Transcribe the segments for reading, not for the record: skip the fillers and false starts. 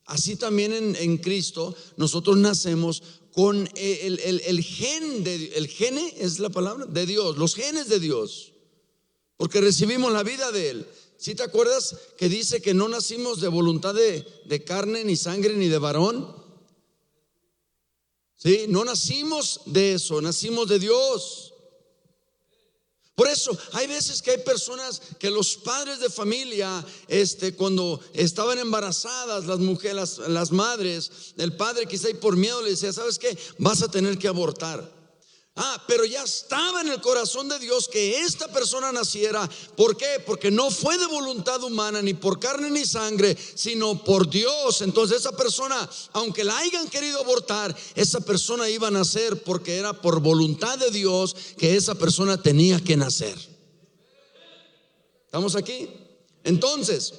Así también en Cristo nosotros nacemos con el gen el gene es la palabra de Dios, los genes de Dios, porque recibimos la vida de Él. ¿Sí te acuerdas que dice que no nacimos de voluntad de carne, ni sangre, ni de varón? ¿Sí? No nacimos de eso, nacimos de Dios. Por eso hay veces que hay personas que los padres de familia, cuando estaban embarazadas las mujeres, las madres, el padre quizá y por miedo le decía: ¿sabes qué? Vas a tener que abortar. Pero ya estaba en el corazón de Dios que esta persona naciera. ¿Por qué? Porque no fue de voluntad humana, ni por carne ni sangre, sino por Dios. Entonces esa persona, aunque la hayan querido abortar, esa persona iba a nacer porque era por voluntad de Dios que esa persona tenía que nacer. ¿Estamos aquí? Entonces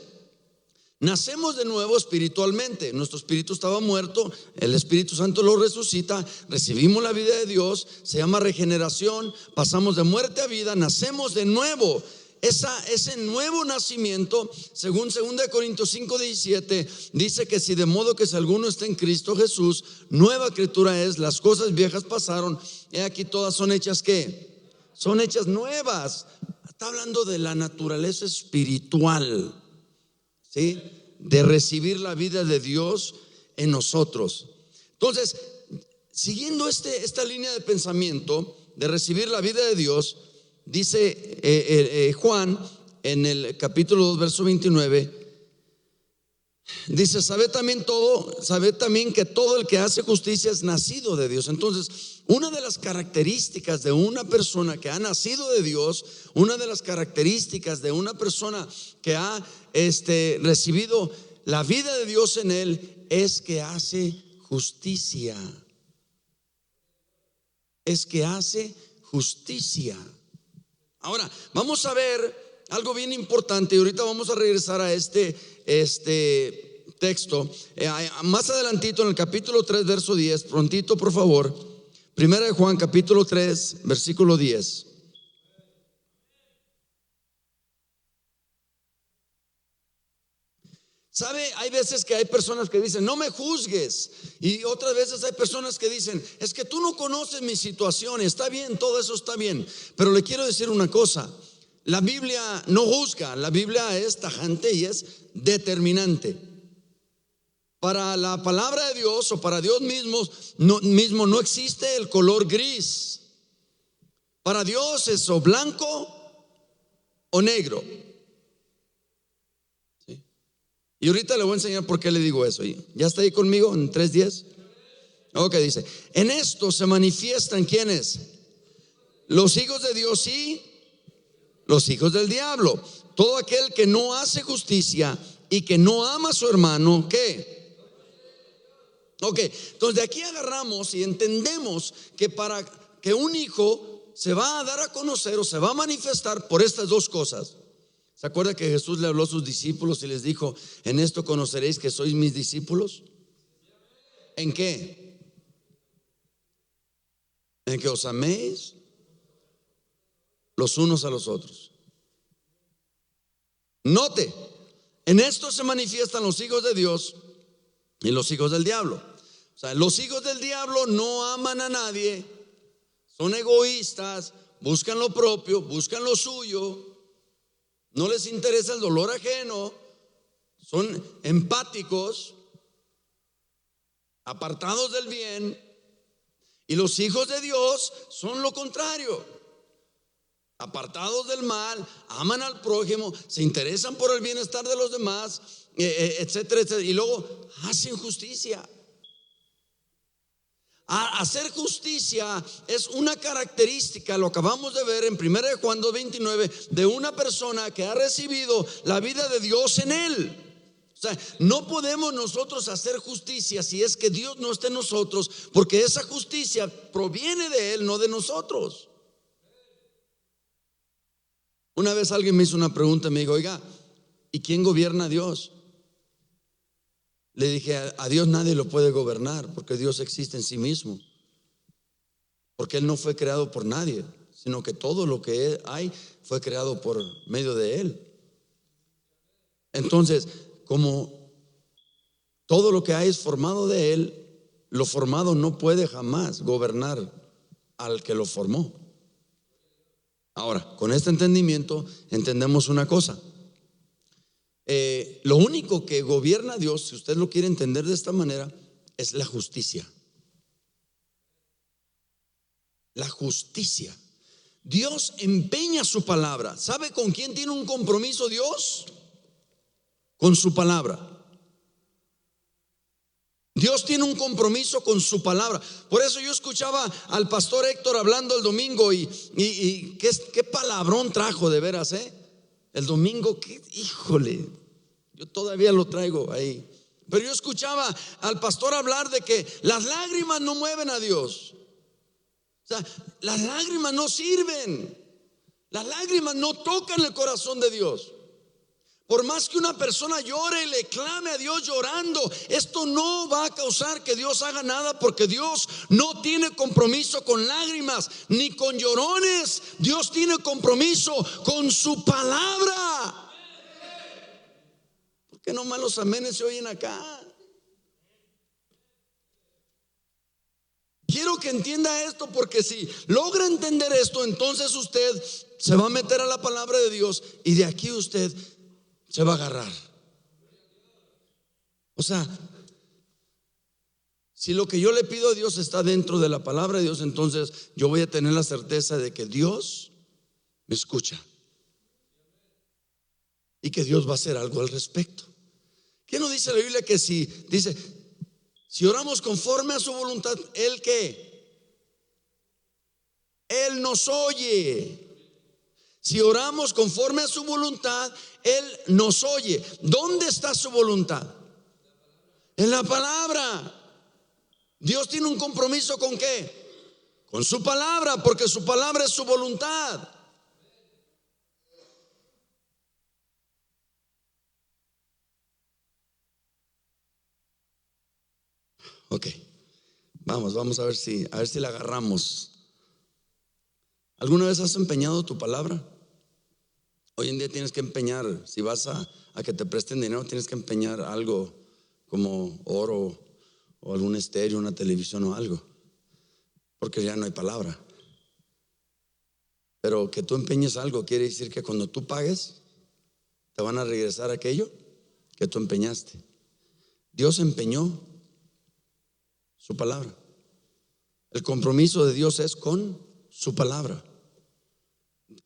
nacemos de nuevo espiritualmente. Nuestro espíritu estaba muerto, el Espíritu Santo lo resucita, recibimos la vida de Dios, se llama regeneración, pasamos de muerte a vida, nacemos de nuevo. Ese nuevo nacimiento, según 2 Corintios 5:17, dice que si de modo que si alguno está en Cristo Jesús, nueva criatura es, las cosas viejas pasaron, he aquí todas son hechas ¿qué? Son hechas nuevas. Está hablando de la naturaleza espiritual, ¿sí? De recibir la vida de Dios en nosotros. Entonces, siguiendo esta línea de pensamiento de recibir la vida de Dios, dice Juan en el capítulo 2 verso 29, dice: sabed también que todo el que hace justicia es nacido de Dios. Entonces, una de las características de una persona que ha nacido de Dios, una de las características de una persona que ha recibido la vida de Dios en él, es que hace justicia. Es que hace justicia. Ahora, vamos a ver algo bien importante y ahorita vamos a regresar a este texto. Más adelantito en el capítulo 3 verso 10, prontito por favor. Primera de Juan capítulo 3 versículo 10. ¿Sabe? Hay veces que hay personas que dicen: no me juzgues. Y otras veces hay personas que dicen: es que tú no conoces mi situación. Está bien, todo eso está bien, pero le quiero decir una cosa: la Biblia no juzga, la Biblia es tajante y es determinante. Para la palabra de Dios o para Dios mismo no existe el color gris. Para Dios es o blanco o negro. ¿Sí? Y ahorita le voy a enseñar por qué le digo eso. ¿Ya está ahí conmigo en 3:10? Ok, dice: en esto se manifiestan ¿quiénes? Los hijos de Dios y los hijos del diablo. Todo aquel que no hace justicia y que no ama a su hermano, ¿qué? Ok, entonces de aquí agarramos y entendemos que para que un hijo se va a dar a conocer o se va a manifestar por estas dos cosas. ¿Se acuerda que Jesús le habló a sus discípulos y les dijo: en esto conoceréis que sois mis discípulos? ¿En qué? En que os améis los unos a los otros. Note, en esto se manifiestan los hijos de Dios y los hijos del diablo. O sea, los hijos del diablo no aman a nadie, son egoístas, buscan lo propio, buscan lo suyo, no les interesa el dolor ajeno, son empáticos, apartados del bien. Y los hijos de Dios son lo contrario: apartados del mal, aman al prójimo, se interesan por el bienestar de los demás, etcétera, etcétera. Y luego hacen justicia. Hacer justicia es una característica, lo acabamos de ver en 1 Juan 2:29, de una persona que ha recibido la vida de Dios en él. O sea, no podemos nosotros hacer justicia si es que Dios no está en nosotros, porque esa justicia proviene de Él, no de nosotros. Una vez alguien me hizo una pregunta, me dijo: oiga, ¿y quién gobierna a Dios? Le dije: a Dios nadie lo puede gobernar, porque Dios existe en sí mismo, porque Él no fue creado por nadie, sino que todo lo que hay fue creado por medio de Él. Entonces, como todo lo que hay es formado de Él. Lo formado no puede jamás gobernar al que lo formó. Ahora, con este entendimiento entendemos una cosa. Lo único que gobierna a Dios, si usted lo quiere entender de esta manera, es la justicia. La justicia. Dios empeña su palabra. ¿Sabe con quién tiene un compromiso Dios? Con su palabra. Dios tiene un compromiso con su palabra. Por eso yo escuchaba al pastor Héctor hablando el domingo y qué palabrón trajo de veras, el domingo, híjole, yo todavía lo traigo ahí. Pero yo escuchaba al pastor hablar de que las lágrimas no mueven a Dios. O sea, las lágrimas no sirven. Las lágrimas no tocan el corazón de Dios. Por más que una persona llore y le clame a Dios llorando, esto no va a causar que Dios haga nada, porque Dios no tiene compromiso con lágrimas ni con llorones. Dios tiene compromiso con su palabra. ¿Por qué nomás los amenes se oyen acá? Quiero que entienda esto, porque si logra entender esto, entonces usted se va a meter a la palabra de Dios y de aquí usted se va a agarrar. O sea, si lo que yo le pido a Dios está dentro de la palabra de Dios, entonces yo voy a tener la certeza de que Dios me escucha y que Dios va a hacer algo al respecto. ¿Qué no dice la Biblia? Que si oramos conforme a su voluntad, ¿Él qué? Él nos oye. Si oramos conforme a su voluntad, Él nos oye. ¿Dónde está su voluntad? En la palabra. Dios tiene un compromiso ¿con qué? Con su palabra, porque su palabra es su voluntad. Ok, vamos a ver si la agarramos. ¿Alguna vez has empeñado tu palabra? Hoy en día tienes que empeñar. Si vas a que te presten dinero, tienes que empeñar algo como oro o algún estéreo, una televisión o algo, porque ya no hay palabra. Pero que tú empeñes algo quiere decir que cuando tú pagues te van a regresar aquello que tú empeñaste. Dios empeñó su palabra. El compromiso de Dios es con su palabra.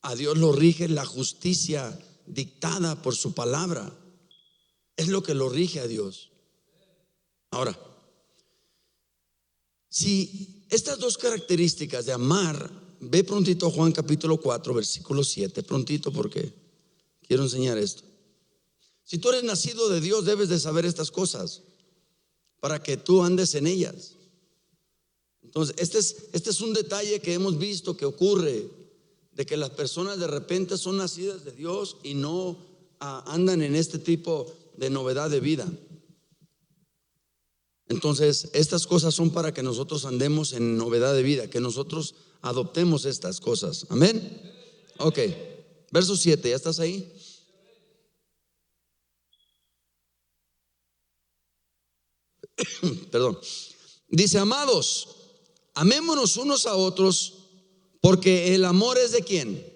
A Dios lo rige la justicia dictada por su palabra. Es lo que lo rige a Dios. Ahora, si estas dos características de amar, ve prontito a Juan capítulo 4 versículo 7, prontito, porque quiero enseñar esto. Si tú eres nacido de Dios, debes de saber estas cosas para que tú andes en ellas. Entonces, este es un detalle que hemos visto que ocurre, de que las personas de repente son nacidas de Dios y no andan en este tipo de novedad de vida. Entonces, estas cosas son para que nosotros andemos en novedad de vida, que nosotros adoptemos estas cosas. Amén. Ok, verso 7, ¿ya estás ahí? Perdón. Dice: amados, amémonos unos a otros, porque el amor es ¿de quién?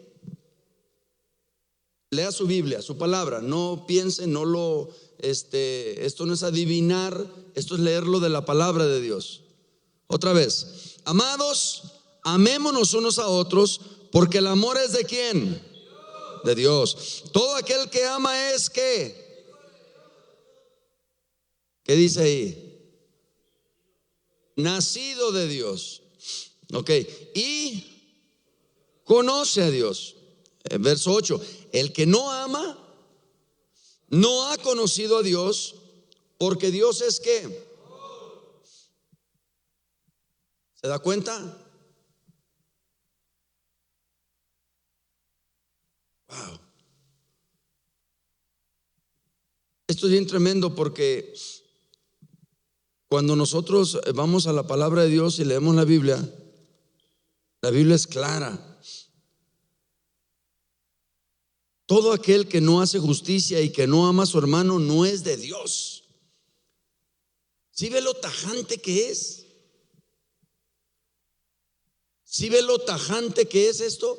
Lea su Biblia, su palabra. No piense, esto no es adivinar, esto es leerlo de la palabra de Dios. Otra vez: amados, amémonos unos a otros, porque el amor es ¿de quién? De Dios. Todo aquel que ama es ¿qué? ¿Qué dice ahí? Nacido de Dios. Ok, y conoce a Dios. Verso 8: el que no ama no ha conocido a Dios, porque Dios es ¿qué? ¿Se da cuenta? Wow. Esto es bien tremendo, porque cuando nosotros vamos a la palabra de Dios y leemos la Biblia es clara. Todo aquel que no hace justicia y que no ama a su hermano no es de Dios. ¿Sí ve lo tajante que es? ¿Sí ve lo tajante que es esto?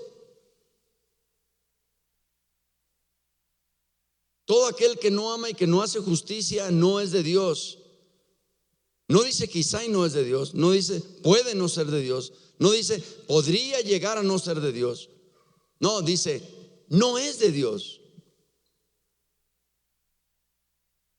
Todo aquel que no ama y que no hace justicia no es de Dios. No dice quizá y no es de Dios. No dice puede no ser de Dios. No dice podría llegar a no ser de Dios. No, dice no es de Dios.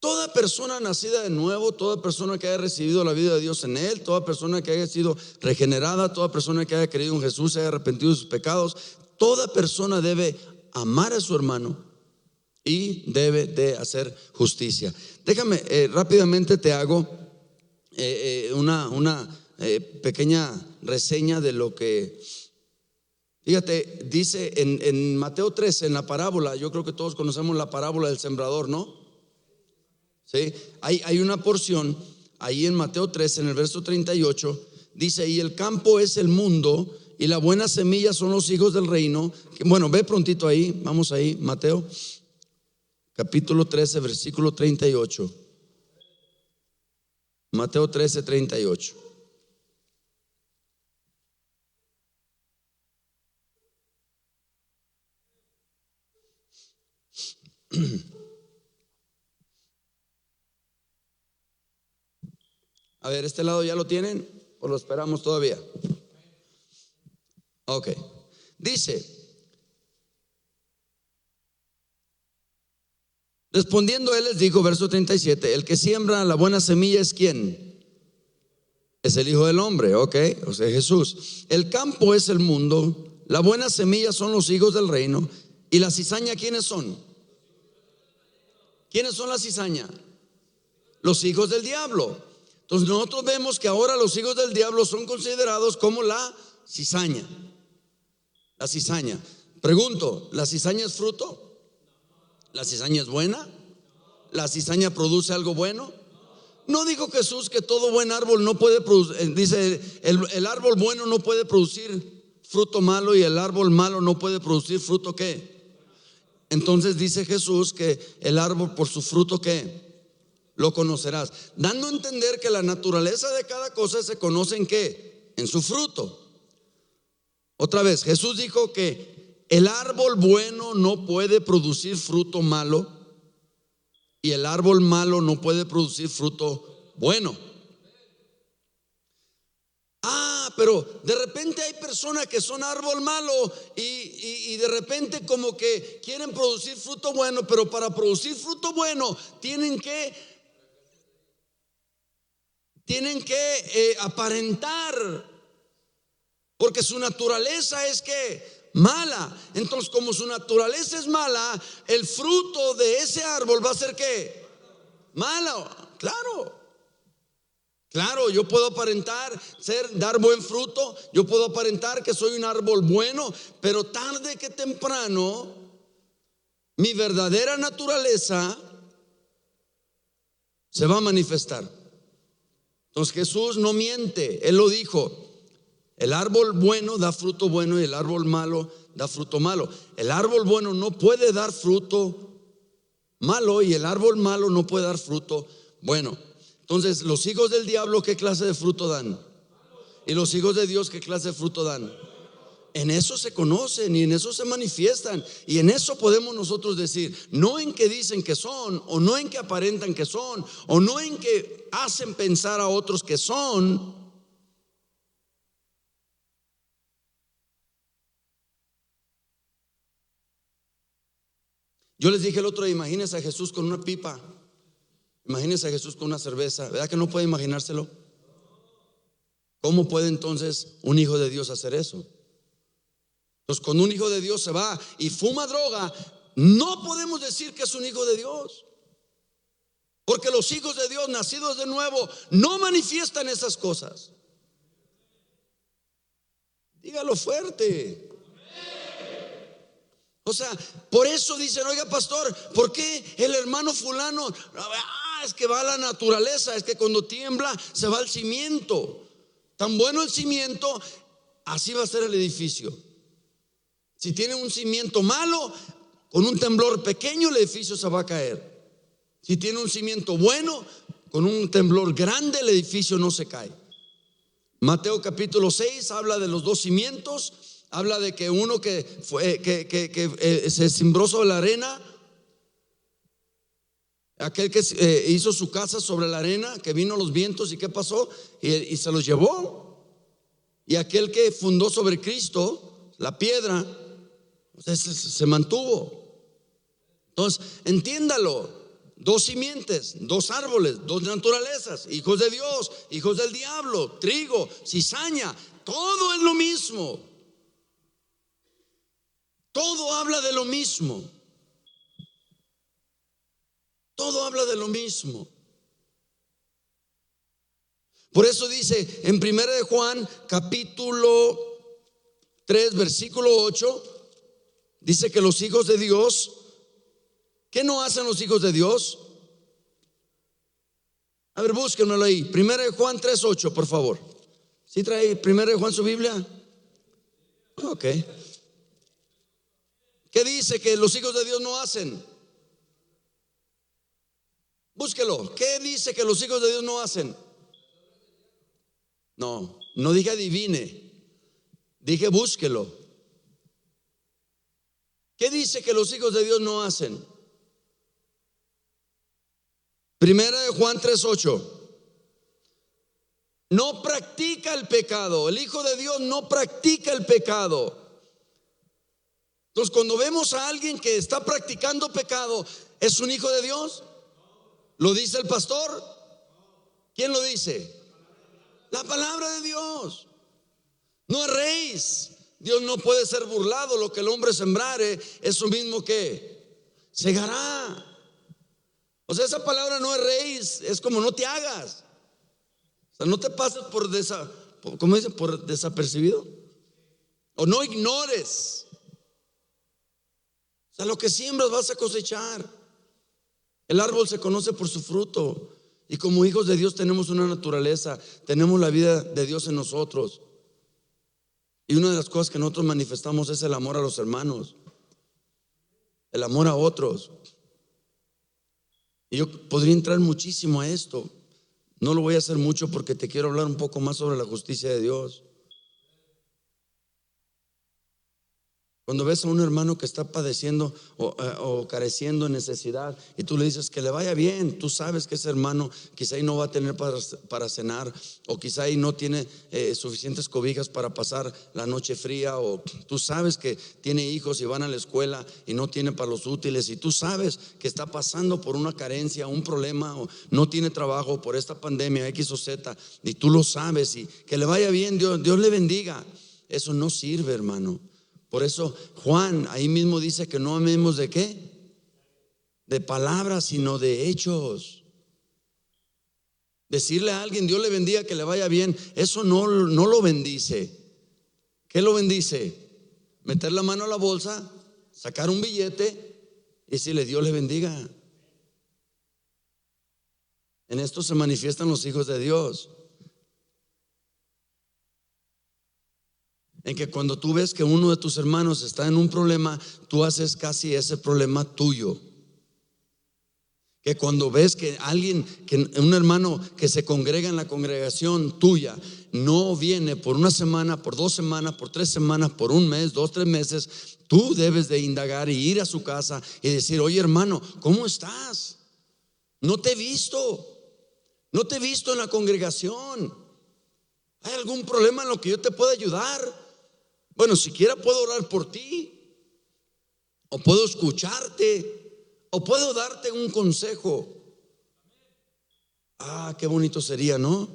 Toda persona nacida de nuevo, toda persona que haya recibido la vida de Dios en él, toda persona que haya sido regenerada, toda persona que haya creído en Jesús, se haya arrepentido de sus pecados, toda persona debe amar a su hermano y debe de hacer justicia. Déjame rápidamente te hago una pequeña reseña de lo que, fíjate, dice en Mateo 13, en la parábola. Yo creo que todos conocemos la parábola del sembrador, ¿no? ¿Sí? Hay una porción ahí en Mateo 13, en el verso 38, dice: y el campo es el mundo, y la buena semilla son los hijos del reino. Bueno, ve prontito ahí, vamos ahí, Mateo capítulo 13, versículo 38. Mateo 13, 38. A ver, este lado ya lo tienen o lo esperamos todavía. Ok, dice: respondiendo él les dijo, verso 37, el que siembra la buena semilla es ¿quién? Es el Hijo del Hombre, ok, o sea, Jesús. El campo es el mundo, la buena semilla son los hijos del reino, y la cizaña, ¿quiénes son? ¿Quiénes son la cizaña? Los hijos del diablo. Entonces nosotros vemos que ahora los hijos del diablo son considerados como la cizaña. La cizaña. Pregunto, ¿la cizaña es fruto? ¿La cizaña es buena? ¿La cizaña produce algo bueno? No dijo Jesús que todo buen árbol no puede producir, dice el árbol bueno no puede producir fruto malo y el árbol malo no puede producir fruto ¿qué? Entonces dice Jesús que el árbol por su fruto ¿qué? Lo conocerás, dando a entender que la naturaleza de cada cosa se conoce en ¿qué? En su fruto. Otra vez, Jesús dijo que el árbol bueno no puede producir fruto malo y el árbol malo no puede producir fruto bueno. Pero de repente hay personas que son árbol malo y de repente como que quieren producir fruto bueno, pero para producir fruto bueno tienen que aparentar, porque su naturaleza es que mala. Entonces, como su naturaleza es mala, el fruto de ese árbol va a ser ¿qué? Malo. Claro, yo puedo aparentar dar buen fruto, yo puedo aparentar que soy un árbol bueno, pero tarde que temprano mi verdadera naturaleza se va a manifestar. Entonces Jesús no miente, Él lo dijo. El árbol bueno da fruto bueno y el árbol malo da fruto malo. El árbol bueno no puede dar fruto malo y el árbol malo no puede dar fruto bueno. Entonces, los hijos del diablo, ¿qué clase de fruto dan? Y los hijos de Dios, ¿qué clase de fruto dan? En eso se conocen y en eso se manifiestan. Y en eso podemos nosotros decir, no en que dicen que son, o no en que aparentan que son, o no en que hacen pensar a otros que son. Yo les dije el otro día, imagínense a Jesús con una pipa. Imagínense a Jesús con una cerveza. ¿Verdad que no puede imaginárselo? ¿Cómo puede entonces un hijo de Dios hacer eso? Entonces, cuando un hijo de Dios se va y fuma droga, no podemos decir que es un hijo de Dios, porque los hijos de Dios nacidos de nuevo no manifiestan esas cosas. Dígalo fuerte. O sea, por eso dicen, oiga pastor, ¿por qué el hermano fulano? Es que va a la naturaleza, es que cuando tiembla se va al cimiento. Tan bueno el cimiento, así va a ser el edificio. Si tiene un cimiento malo, con un temblor pequeño el edificio se va a caer. Si tiene un cimiento bueno, con un temblor grande el edificio no se cae. Mateo capítulo 6 habla de los dos cimientos, habla de que uno que se cimbró sobre la arena, aquel que hizo su casa sobre la arena, que vino los vientos y qué pasó, y se los llevó. Y aquel que fundó sobre Cristo, la piedra, se mantuvo. Entonces, entiéndalo. Dos simientes, dos árboles, dos naturalezas, hijos de Dios, hijos del diablo, trigo, cizaña, todo es lo mismo. Todo habla de lo mismo. Todo habla de lo mismo. Por eso dice en 1 de Juan capítulo 3 versículo 8, dice que los hijos de Dios, ¿qué no hacen los hijos de Dios? A ver, búsquenmelo ahí. 1 de Juan 3:8, por favor. ¿Sí trae 1 de Juan su Biblia? Ok. ¿Qué dice que los hijos de Dios no hacen? Búsquelo. ¿Qué dice que los hijos de Dios no hacen? No dije adivine, dije búsquelo. ¿Qué dice que los hijos de Dios no hacen? Primera de Juan 3:8. No practica el pecado. El hijo de Dios no practica el pecado. Entonces, cuando vemos a alguien que está practicando pecado, ¿es un hijo de Dios? ¿Lo dice el pastor? ¿Quién lo dice? La palabra de Dios. No erréis. Dios no puede ser burlado. Lo que el hombre sembrare, eso mismo que segará. O sea, esa palabra no erréis es como no te hagas. O sea, no te pases ¿cómo dice? Por desapercibido. O no ignores. O sea, lo que siembras vas a cosechar. El árbol se conoce por su fruto. Y como hijos de Dios tenemos una naturaleza, tenemos la vida de Dios en nosotros. Y una de las cosas que nosotros manifestamos es el amor a los hermanos, el amor a otros. Y yo podría entrar muchísimo a esto. No lo voy a hacer mucho porque te quiero hablar un poco más sobre la justicia de Dios. Cuando ves a un hermano que está padeciendo o careciendo en necesidad y tú le dices que le vaya bien, tú sabes que ese hermano quizá ahí no va a tener para cenar, o quizá ahí no tiene suficientes cobijas para pasar la noche fría, o tú sabes que tiene hijos y van a la escuela y no tiene para los útiles, y tú sabes que está pasando por una carencia, un problema, o no tiene trabajo por esta pandemia X o Z, y tú lo sabes, y que le vaya bien, Dios le bendiga. Eso no sirve, hermano. Por eso Juan ahí mismo dice que no amemos ¿de qué? De palabras, sino de hechos. Decirle a alguien Dios le bendiga, que le vaya bien, eso no lo bendice. ¿Qué lo bendice? Meter la mano a la bolsa, sacar un billete y decirle Dios le bendiga. En esto se manifiestan los hijos de Dios. En que cuando tú ves que uno de tus hermanos está en un problema, tú haces casi ese problema tuyo. Que cuando ves que un hermano que se congrega en la congregación tuya, no viene por una semana, por 2 semanas, por 3 semanas, por un mes, 2, 3 meses, tú debes de indagar y ir a su casa y decir: oye, hermano, ¿cómo estás? No te he visto en la congregación. ¿Hay algún problema en lo que yo te pueda ayudar? Bueno, siquiera puedo orar por ti, o puedo escucharte, o puedo darte un consejo. Qué bonito sería, ¿no?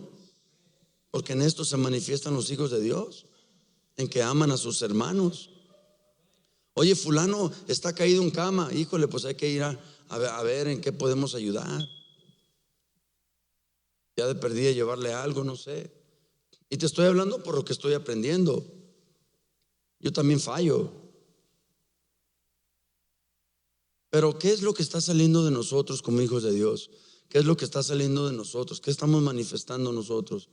Porque en esto se manifiestan los hijos de Dios, en que aman a sus hermanos. Oye, fulano está caído en cama, híjole, pues hay que ir a ver en qué podemos ayudar. Ya de perdida llevarle algo, no sé. Y te estoy hablando por lo que estoy aprendiendo. Yo también fallo. Pero ¿qué es lo que está saliendo de nosotros como hijos de Dios? ¿Qué es lo que está saliendo de nosotros? ¿Qué estamos manifestando nosotros?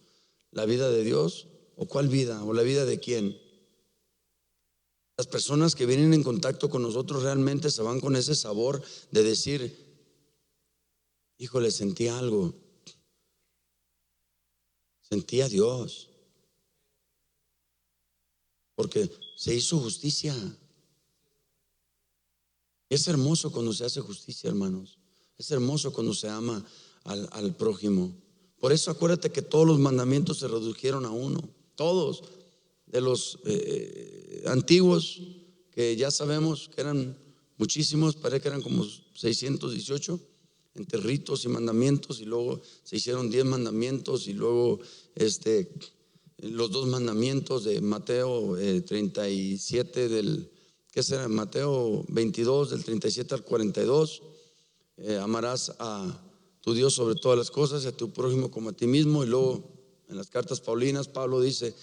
¿La vida de Dios? ¿O cuál vida? ¿O la vida de quién? Las personas que vienen en contacto con nosotros realmente se van con ese sabor de decir: híjole, sentí algo. Sentí a Dios, porque se hizo justicia. Es hermoso cuando se hace justicia, hermanos. Es hermoso cuando se ama al prójimo. Por eso acuérdate que todos los mandamientos se redujeron a uno. Todos de los antiguos, que ya sabemos que eran muchísimos, parece que eran como 618 entre ritos y mandamientos, y luego se hicieron 10 mandamientos, y luego los 2 mandamientos de Mateo 37 ¿qué será? Mateo 22 del 37 al 42. Amarás a tu Dios sobre todas las cosas y a tu prójimo como a ti mismo. Y luego en las cartas paulinas Pablo dice,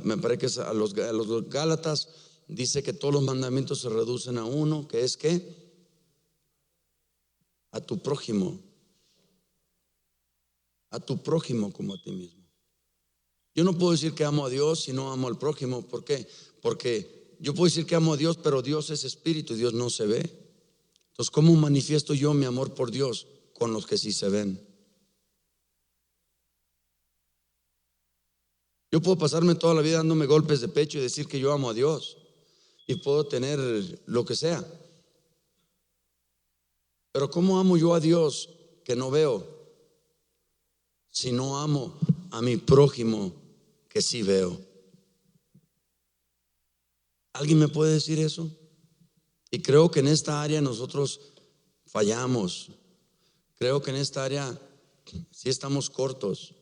me parece que es a los Gálatas, dice que todos los mandamientos se reducen a uno, que es que a tu prójimo como a ti mismo. Yo no puedo decir que amo a Dios si no amo al prójimo. ¿Por qué? Porque yo puedo decir que amo a Dios, pero Dios es espíritu y Dios no se ve. Entonces, ¿cómo manifiesto yo mi amor por Dios? Con los que sí se ven. Yo puedo pasarme toda la vida dándome golpes de pecho y decir que yo amo a Dios, y puedo tener lo que sea, pero ¿cómo amo yo a Dios que no veo si no amo a mi prójimo que sí veo? ¿Alguien me puede decir eso? Y creo que en esta área nosotros fallamos. Creo que en esta área sí estamos cortos.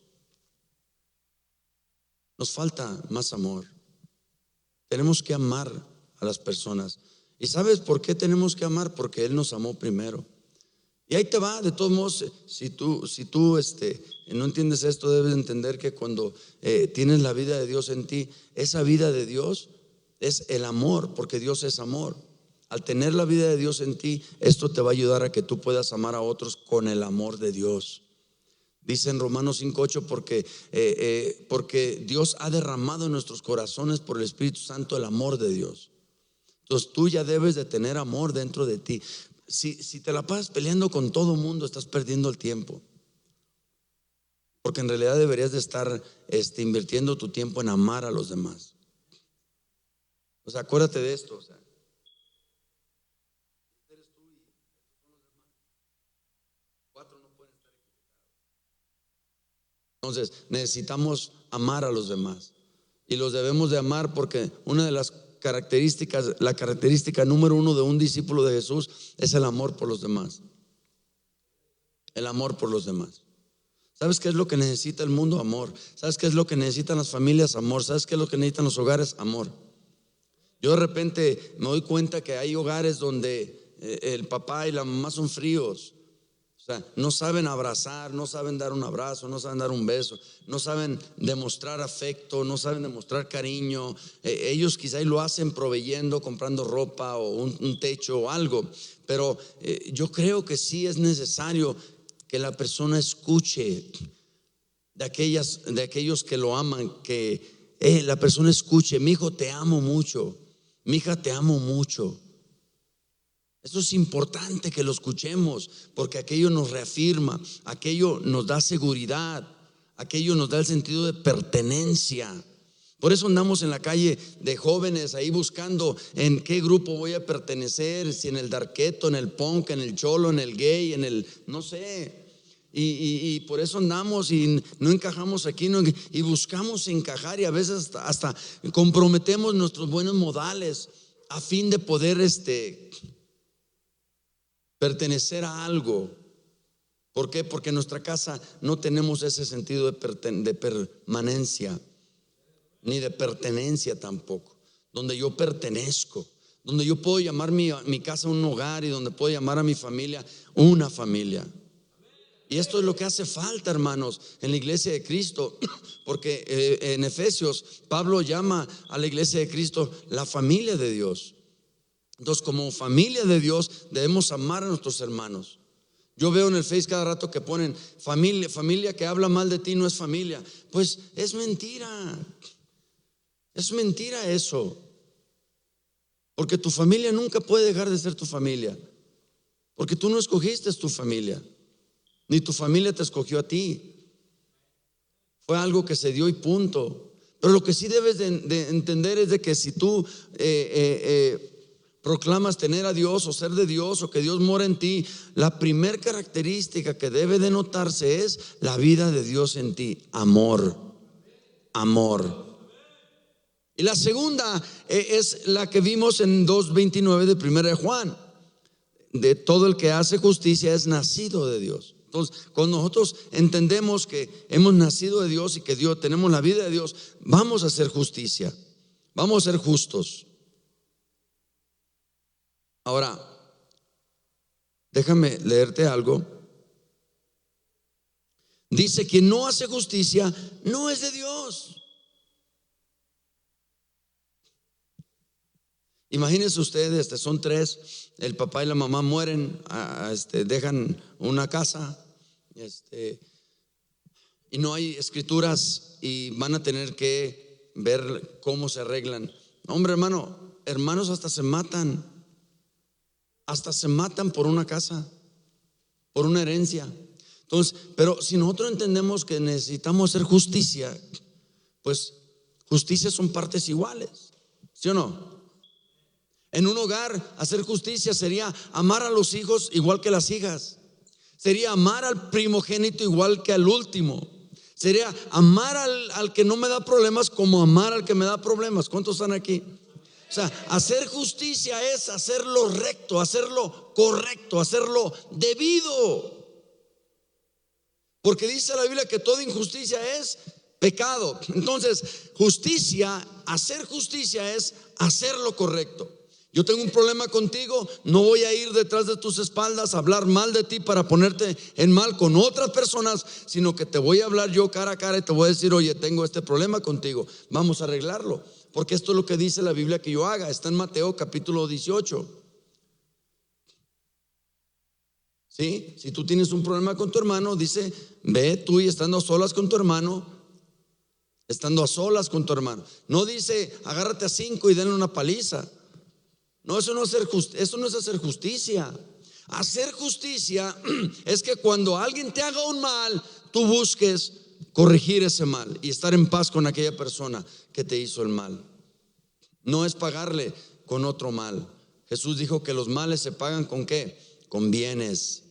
Nos falta más amor. Tenemos que amar a las personas. ¿Y sabes por qué tenemos que amar? Porque Él nos amó primero. Y ahí te va. De todos modos, si tú no entiendes esto, debes entender que cuando tienes la vida de Dios en ti, esa vida de Dios es el amor, porque Dios es amor. Al tener la vida de Dios en ti, esto te va a ayudar a que tú puedas amar a otros con el amor de Dios. Dice en Romanos 5:8, porque Dios ha derramado en nuestros corazones por el Espíritu Santo el amor de Dios. Entonces tú ya debes de tener amor dentro de ti. Si te la pasas peleando con todo mundo, estás perdiendo el tiempo, porque en realidad deberías de estar invirtiendo tu tiempo en amar a los demás. O sea, acuérdate de esto. O sea, eres tú y son los demás. 4 no pueden estar equivocados. Entonces necesitamos amar a los demás, y los debemos de amar porque una de las características, la característica número 1 de un discípulo de Jesús es el amor por los demás. El amor por los demás. ¿Sabes qué es lo que necesita el mundo? Amor. ¿Sabes qué es lo que necesitan las familias? Amor. ¿Sabes qué es lo que necesitan los hogares? Amor. Yo de repente me doy cuenta que hay hogares donde el papá y la mamá son fríos. O sea, no saben abrazar, no saben dar un abrazo, no saben dar un beso, no saben demostrar afecto, no saben demostrar cariño. Ellos quizá lo hacen proveyendo, comprando ropa o un techo o algo. Pero yo creo que sí es necesario que la persona escuche de aquellos que lo aman, que la persona escuche: mi hijo, te amo mucho, mi hija, te amo mucho. Eso es importante que lo escuchemos, porque aquello nos reafirma, aquello nos da seguridad, aquello nos da el sentido de pertenencia. Por eso andamos en la calle de jóvenes ahí buscando en qué grupo voy a pertenecer, si en el darketo, en el punk, en el cholo, en el gay, en el no sé. Y por eso andamos y no encajamos aquí, y buscamos encajar, y a veces hasta comprometemos nuestros buenos modales a fin de poder pertenecer a algo. ¿Por qué? Porque en nuestra casa no tenemos ese sentido de permanencia, ni de pertenencia tampoco, donde yo pertenezco, donde yo puedo llamar mi casa un hogar, y donde puedo llamar a mi familia una familia. Y esto es lo que hace falta, hermanos, en la iglesia de Cristo, porque en Efesios Pablo llama a la iglesia de Cristo la familia de Dios. Entonces, como familia de Dios, debemos amar a nuestros hermanos. Yo veo en el Face cada rato que ponen familia que habla mal de ti no es familia. Pues es mentira. Es mentira eso. Porque tu familia nunca puede dejar de ser tu familia, porque tú no escogiste tu familia, ni tu familia te escogió a ti. Fue algo que se dio y punto. Pero lo que sí debes de entender es de que si tú proclamas tener a Dios o ser de Dios o que Dios mora en ti, la primer característica que debe de notarse es la vida de Dios en ti. Amor. Y la segunda es la que vimos en 2:29 de 1 de Juan. De todo el que hace justicia es nacido de Dios. Entonces, cuando nosotros entendemos que hemos nacido de Dios y que Dios, tenemos la vida de Dios, vamos a hacer justicia, vamos a ser justos. Ahora, déjame leerte algo. Dice: quien no hace justicia no es de Dios. Imagínense ustedes, son tres, el papá y la mamá mueren, dejan una casa, y no hay escrituras y van a tener que ver cómo se arreglan. Hombre, hermanos hasta se matan por una casa, por una herencia. Entonces, pero si nosotros entendemos que necesitamos hacer justicia, pues justicia son partes iguales, ¿sí o no? En un hogar, hacer justicia sería amar a los hijos igual que las hijas. Sería amar al primogénito igual que al último. Sería amar al que no me da problemas como amar al que me da problemas. ¿Cuántos están aquí? O sea, hacer justicia es hacerlo recto, hacerlo correcto, hacerlo debido. Porque dice la Biblia que toda injusticia es pecado. Entonces, hacer justicia es hacer lo correcto. Yo tengo un problema contigo, no voy a ir detrás de tus espaldas a hablar mal de ti para ponerte en mal con otras personas, sino que te voy a hablar yo cara a cara y te voy a decir: oye, tengo este problema contigo, vamos a arreglarlo, porque esto es lo que dice la Biblia que yo haga. Está en Mateo capítulo 18. ¿Sí? Si tú tienes un problema con tu hermano, dice: ve tú y estando a solas con tu hermano. No dice: agárrate a 5 y denle una paliza. No, eso no es hacer justicia. Hacer justicia es que cuando alguien te haga un mal, tú busques corregir ese mal y estar en paz con aquella persona que te hizo el mal. No es pagarle con otro mal. Jesús dijo que los males se pagan ¿con qué? Con bienes.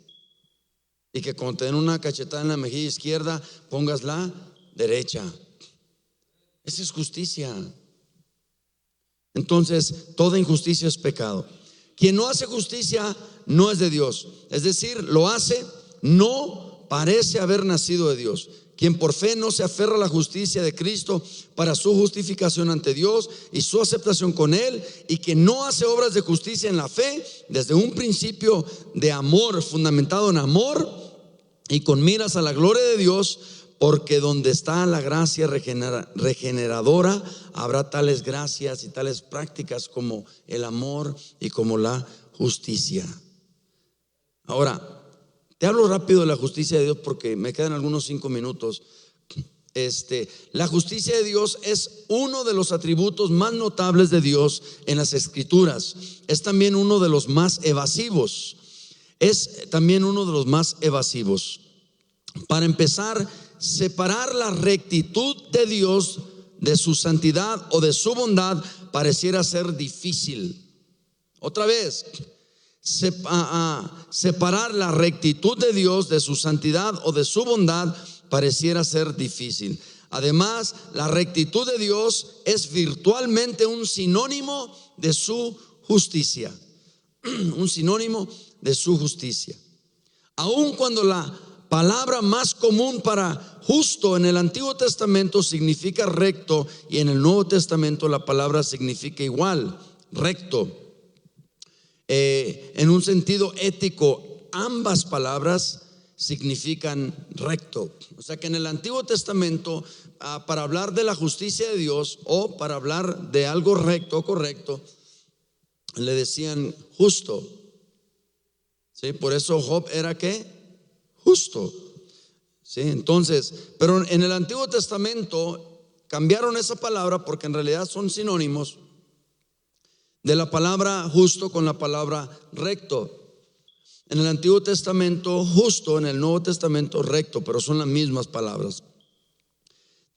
Y que cuando te den una cachetada en la mejilla izquierda, pongas la derecha. Esa es justicia. Entonces, toda injusticia es pecado. Quien no hace justicia no es de Dios. Es decir, lo hace, no parece haber nacido de Dios. Quien por fe no se aferra a la justicia de Cristo para su justificación ante Dios y su aceptación con Él, y que no hace obras de justicia en la fe desde un principio de amor, fundamentado en amor y con miras a la gloria de Dios. Porque donde está la gracia regeneradora, habrá tales gracias y tales prácticas como el amor y como la justicia. Ahora, te hablo rápido de la justicia de Dios porque me quedan algunos 5 minutos. La justicia de Dios es uno de los atributos más notables de Dios en las Escrituras. Es también uno de los más evasivos. Para empezar, separar la rectitud de Dios de su santidad o de su bondad pareciera ser difícil. Otra vez, separar la rectitud de Dios de su santidad o de su bondad pareciera ser difícil. Además, la rectitud de Dios es virtualmente un sinónimo de su justicia. Un sinónimo de su justicia. Aun cuando la palabra más común para justo en el Antiguo Testamento significa recto, y en el Nuevo Testamento la palabra significa igual, recto. En un sentido ético, ambas palabras significan recto. O sea que en el Antiguo Testamento, para hablar de la justicia de Dios o para hablar de algo recto o correcto, le decían justo. ¿Sí? Por eso Job era ¿qué? Justo. ¿Sí? Entonces, pero en el Antiguo Testamento cambiaron esa palabra porque en realidad son sinónimos de la palabra justo con la palabra recto. En el Antiguo Testamento justo, en el Nuevo Testamento recto, pero son las mismas palabras.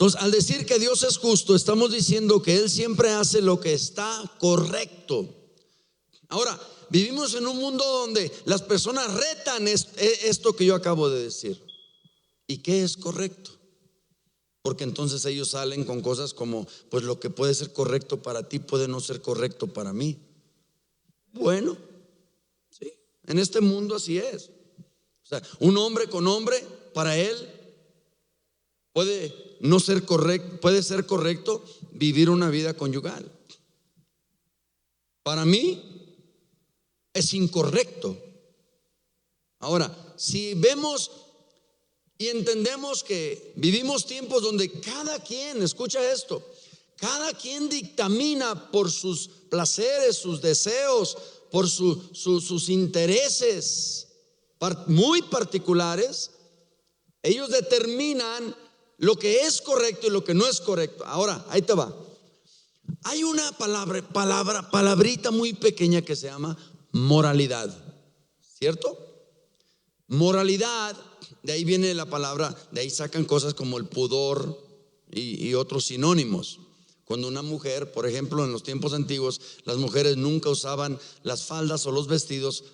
Entonces, al decir que Dios es justo, estamos diciendo que Él siempre hace lo que está correcto. Ahora, vivimos en un mundo donde las personas retan esto que yo acabo de decir. ¿Y qué es correcto? Porque entonces ellos salen con cosas como, pues lo que puede ser correcto para ti puede no ser correcto para mí. Bueno, sí, en este mundo así es. O sea, un hombre con hombre, para él puede no ser correcto, puede ser correcto vivir una vida conyugal. Para mí es incorrecto. Ahora, si vemos y entendemos que vivimos tiempos donde cada quien, escucha esto, cada quien dictamina por sus placeres, sus deseos, por sus intereses muy particulares, ellos determinan lo que es correcto y lo que no es correcto. Ahora, ahí te va. Hay una palabrita muy pequeña que se llama moralidad, ¿cierto? Moralidad, de ahí viene la palabra, de ahí sacan cosas como el pudor y otros sinónimos. Cuando una mujer, por ejemplo, en los tiempos antiguos, las mujeres nunca usaban las faldas o los vestidos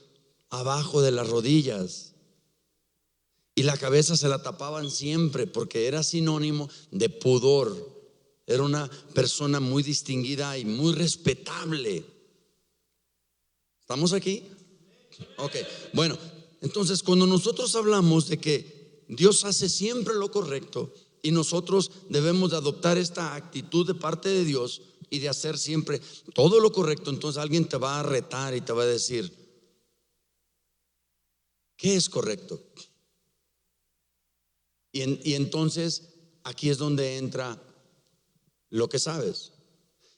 abajo de las rodillas, y la cabeza se la tapaban siempre porque era sinónimo de pudor. Era una persona muy distinguida y muy respetable. ¿Estamos aquí? Ok, bueno, entonces cuando nosotros hablamos de que Dios hace siempre lo correcto y nosotros debemos de adoptar esta actitud de parte de Dios y de hacer siempre todo lo correcto, entonces alguien te va a retar y te va a decir, ¿qué es correcto? Y entonces aquí es donde entra lo que sabes.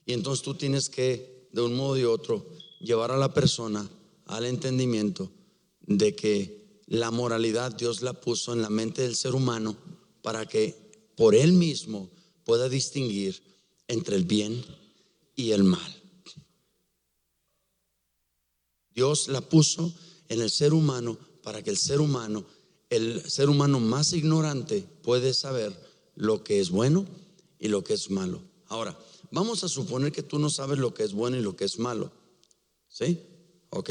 Y entonces tú tienes que, de un modo y otro, llevar a la persona al entendimiento de que la moralidad Dios la puso en la mente del ser humano para que por él mismo pueda distinguir entre el bien y el mal. Dios la puso en el ser humano para que el ser humano más ignorante puede saber lo que es bueno y lo que es malo. Ahora, vamos a suponer que tú no sabes lo que es bueno y lo que es malo. ¿Sí? Ok.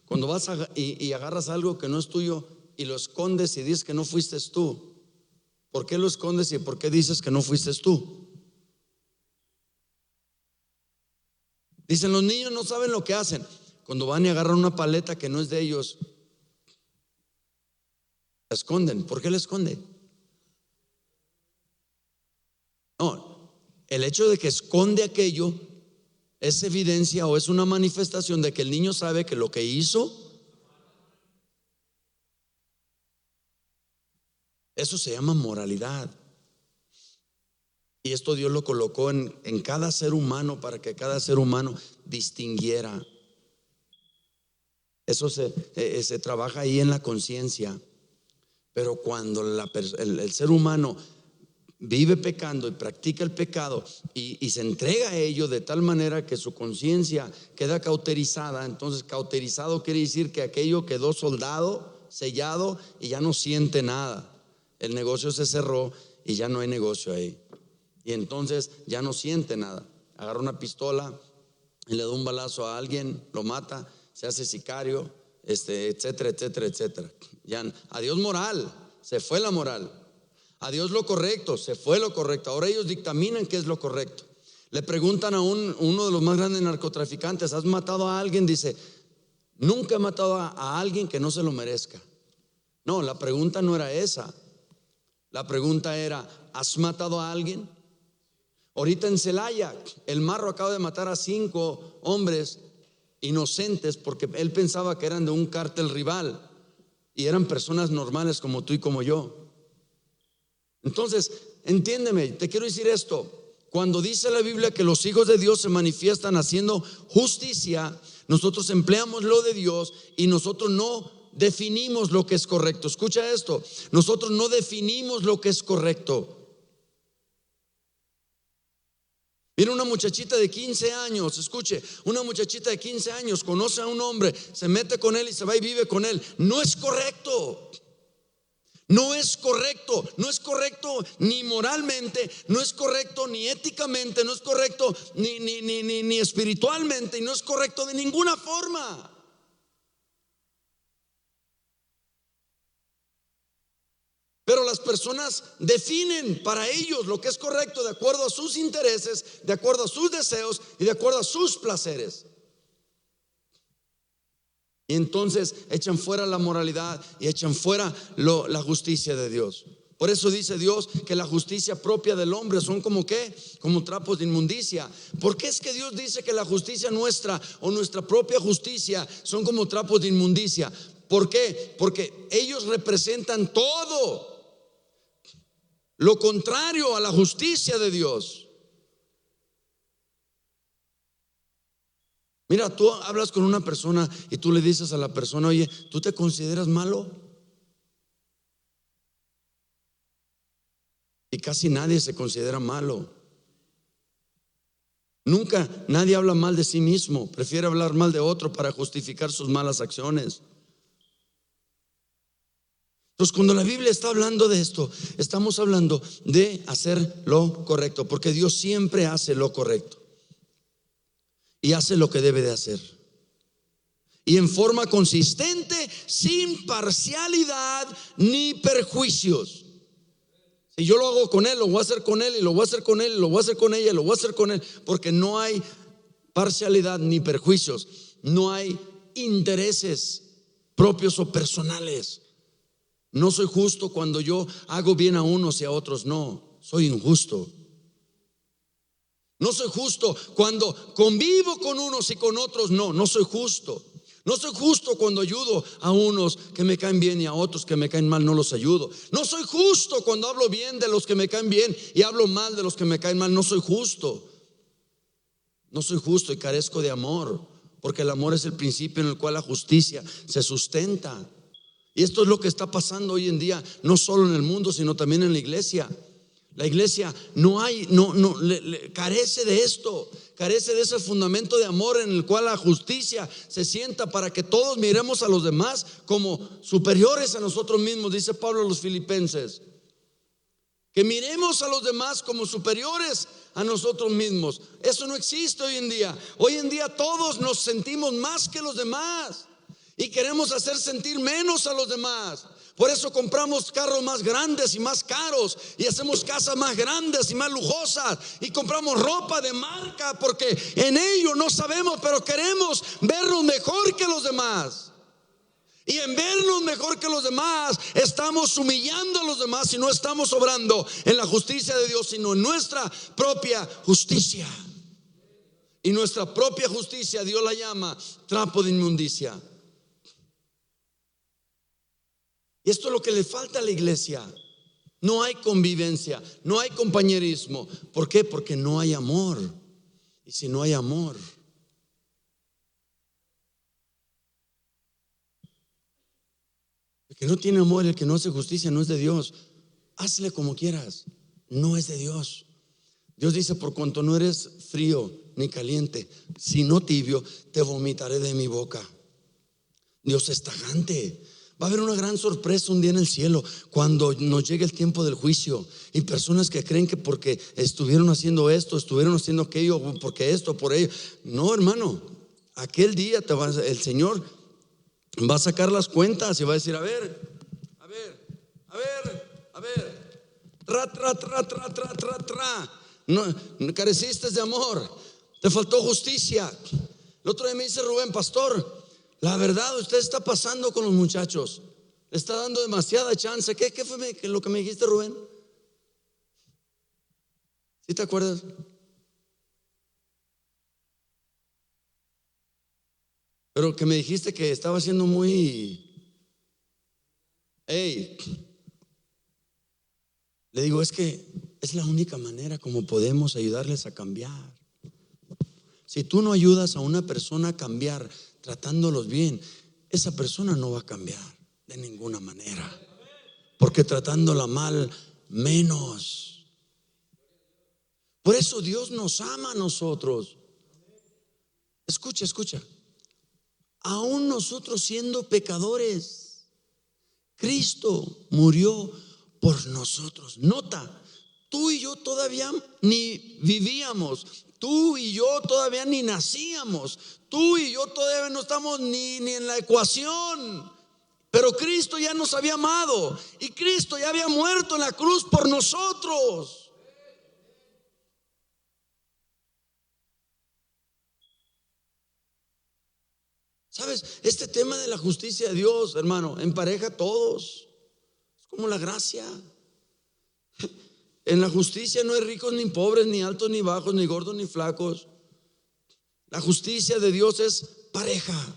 Cuando vas y agarras algo que no es tuyo y lo escondes y dices que no fuiste tú, ¿por qué lo escondes y por qué dices que no fuiste tú? Dicen, los niños no saben lo que hacen. Cuando van y agarran una paleta que no es de ellos, la esconden. ¿Por qué la esconden? No, el hecho de que esconde aquello es evidencia o es una manifestación de que el niño sabe que lo que hizo, eso se llama moralidad. Y esto Dios lo colocó en cada ser humano para que cada ser humano distinguiera. Eso se trabaja ahí en la conciencia. Pero cuando el ser humano vive pecando y practica el pecado y se entrega a ello de tal manera que su conciencia queda cauterizada, entonces cauterizado quiere decir que aquello quedó soldado, sellado y ya no siente nada. El negocio se cerró y ya no hay negocio ahí. Y entonces ya no siente nada. Agarra una pistola y le da un balazo a alguien, lo mata, se hace sicario, etcétera, etcétera, etcétera. Ya, adiós moral, se fue la moral. Adiós lo correcto, se fue lo correcto. Ahora ellos dictaminan qué es lo correcto. Le preguntan a uno de los más grandes narcotraficantes, ¿has matado a alguien? Dice, nunca he matado a alguien que no se lo merezca. No, la pregunta no era esa. La pregunta era, ¿has matado a alguien? Ahorita en Celaya, el Marro acaba de matar a 5 hombres inocentes porque él pensaba que eran de un cártel rival y eran personas normales como tú y como yo. Entonces, entiéndeme, te quiero decir esto. Cuando dice la Biblia que los hijos de Dios se manifiestan haciendo justicia, nosotros empleamos lo de Dios y nosotros no definimos lo que es correcto. Escucha esto, nosotros no definimos lo que es correcto. Mira, una muchachita de 15 años, escuche, una muchachita de 15 años conoce a un hombre, se mete con él y se va y vive con él. No es correcto. No es correcto, no es correcto ni moralmente, no es correcto ni éticamente, no es correcto ni espiritualmente, y no es correcto de ninguna forma. Pero las personas definen para ellos lo que es correcto de acuerdo a sus intereses, de acuerdo a sus deseos y de acuerdo a sus placeres. Y entonces echan fuera la moralidad y echan fuera la justicia de Dios. Por eso dice Dios que la justicia propia del hombre son como ¿qué? Como trapos de inmundicia. ¿Por qué es que Dios dice que la justicia nuestra o nuestra propia justicia son como trapos de inmundicia? ¿Por qué? Porque ellos representan todo lo contrario a la justicia de Dios. Mira, tú hablas con una persona y tú le dices a la persona: oye, ¿tú te consideras malo? Y casi nadie se considera malo. Nunca nadie habla mal de sí mismo, prefiere hablar mal de otro para justificar sus malas acciones. Entonces, cuando la Biblia está hablando de esto, estamos hablando de hacer lo correcto, porque Dios siempre hace lo correcto y hace lo que debe de hacer, y en forma consistente, sin parcialidad ni perjuicios. Si yo lo hago con él, lo voy a hacer con él, y lo voy a hacer con él, y lo voy a hacer con ella, y lo voy a hacer con él, porque no hay parcialidad ni perjuicios, no hay intereses propios o personales. No soy justo cuando yo hago bien a unos y a otros no, soy injusto. No soy justo cuando convivo con unos y con otros no soy justo. No soy justo cuando ayudo a unos que me caen bien y a otros que me caen mal no los ayudo. No soy justo cuando hablo bien de los que me caen bien y hablo mal de los que me caen mal. No soy justo. No soy justo y carezco de amor, porque el amor es el principio en el cual la justicia se sustenta. Y esto es lo que está pasando hoy en día, no solo en el mundo, sino también en la iglesia. La iglesia carece de esto, carece de ese fundamento de amor en el cual la justicia se sienta para que todos miremos a los demás como superiores a nosotros mismos, dice Pablo a los Filipenses. Que miremos a los demás como superiores a nosotros mismos. Eso no existe hoy en día. Hoy en día todos nos sentimos más que los demás y queremos hacer sentir menos a los demás. Por eso compramos carros más grandes y más caros, y hacemos casas más grandes y más lujosas, y compramos ropa de marca, porque en ello no sabemos, pero queremos vernos mejor que los demás. Y en vernos mejor que los demás estamos humillando a los demás y no estamos obrando en la justicia de Dios, sino en nuestra propia justicia. Y nuestra propia justicia Dios la llama trapo de inmundicia. Y esto es lo que le falta a la iglesia. No hay convivencia, no hay compañerismo. ¿Por qué? Porque no hay amor. Y si no hay amor, el que no tiene amor, el que no hace justicia, no es de Dios. Hazle como quieras, no es de Dios. Dios dice: por cuanto no eres frío ni caliente, sino tibio, te vomitaré de mi boca. Dios es tajante. Va a haber una gran sorpresa un día en el cielo, cuando nos llegue el tiempo del juicio, y personas que creen que porque estuvieron haciendo esto, estuvieron haciendo aquello, porque esto, por ello. No, hermano, aquel día el Señor va a sacar las cuentas y va a decir: a ver, no careciste de amor, te faltó justicia. El otro día me dice Rubén: pastor, la verdad, usted está pasando con los muchachos, le está dando demasiada chance. ¿Qué fue lo que me dijiste, Rubén? ¿Sí te acuerdas? Pero que me dijiste que estaba siendo muy... Le digo: es que es la única manera como podemos ayudarles a cambiar. Si tú no ayudas a una persona a cambiar tratándolos bien, esa persona no va a cambiar de ninguna manera, porque tratándola mal, menos. Por eso Dios nos ama a nosotros. Escucha. Aún nosotros siendo pecadores, Cristo murió por nosotros. Nota, tú y yo todavía ni vivíamos, tú y yo todavía ni nacíamos, tú y yo todavía no estamos ni en la ecuación. Pero Cristo ya nos había amado y Cristo ya había muerto en la cruz por nosotros. ¿Sabes? Este tema de la justicia de Dios, hermano, empareja a todos. Es como la gracia. En la justicia no hay ricos ni pobres, ni altos ni bajos, ni gordos ni flacos. La justicia de Dios es pareja.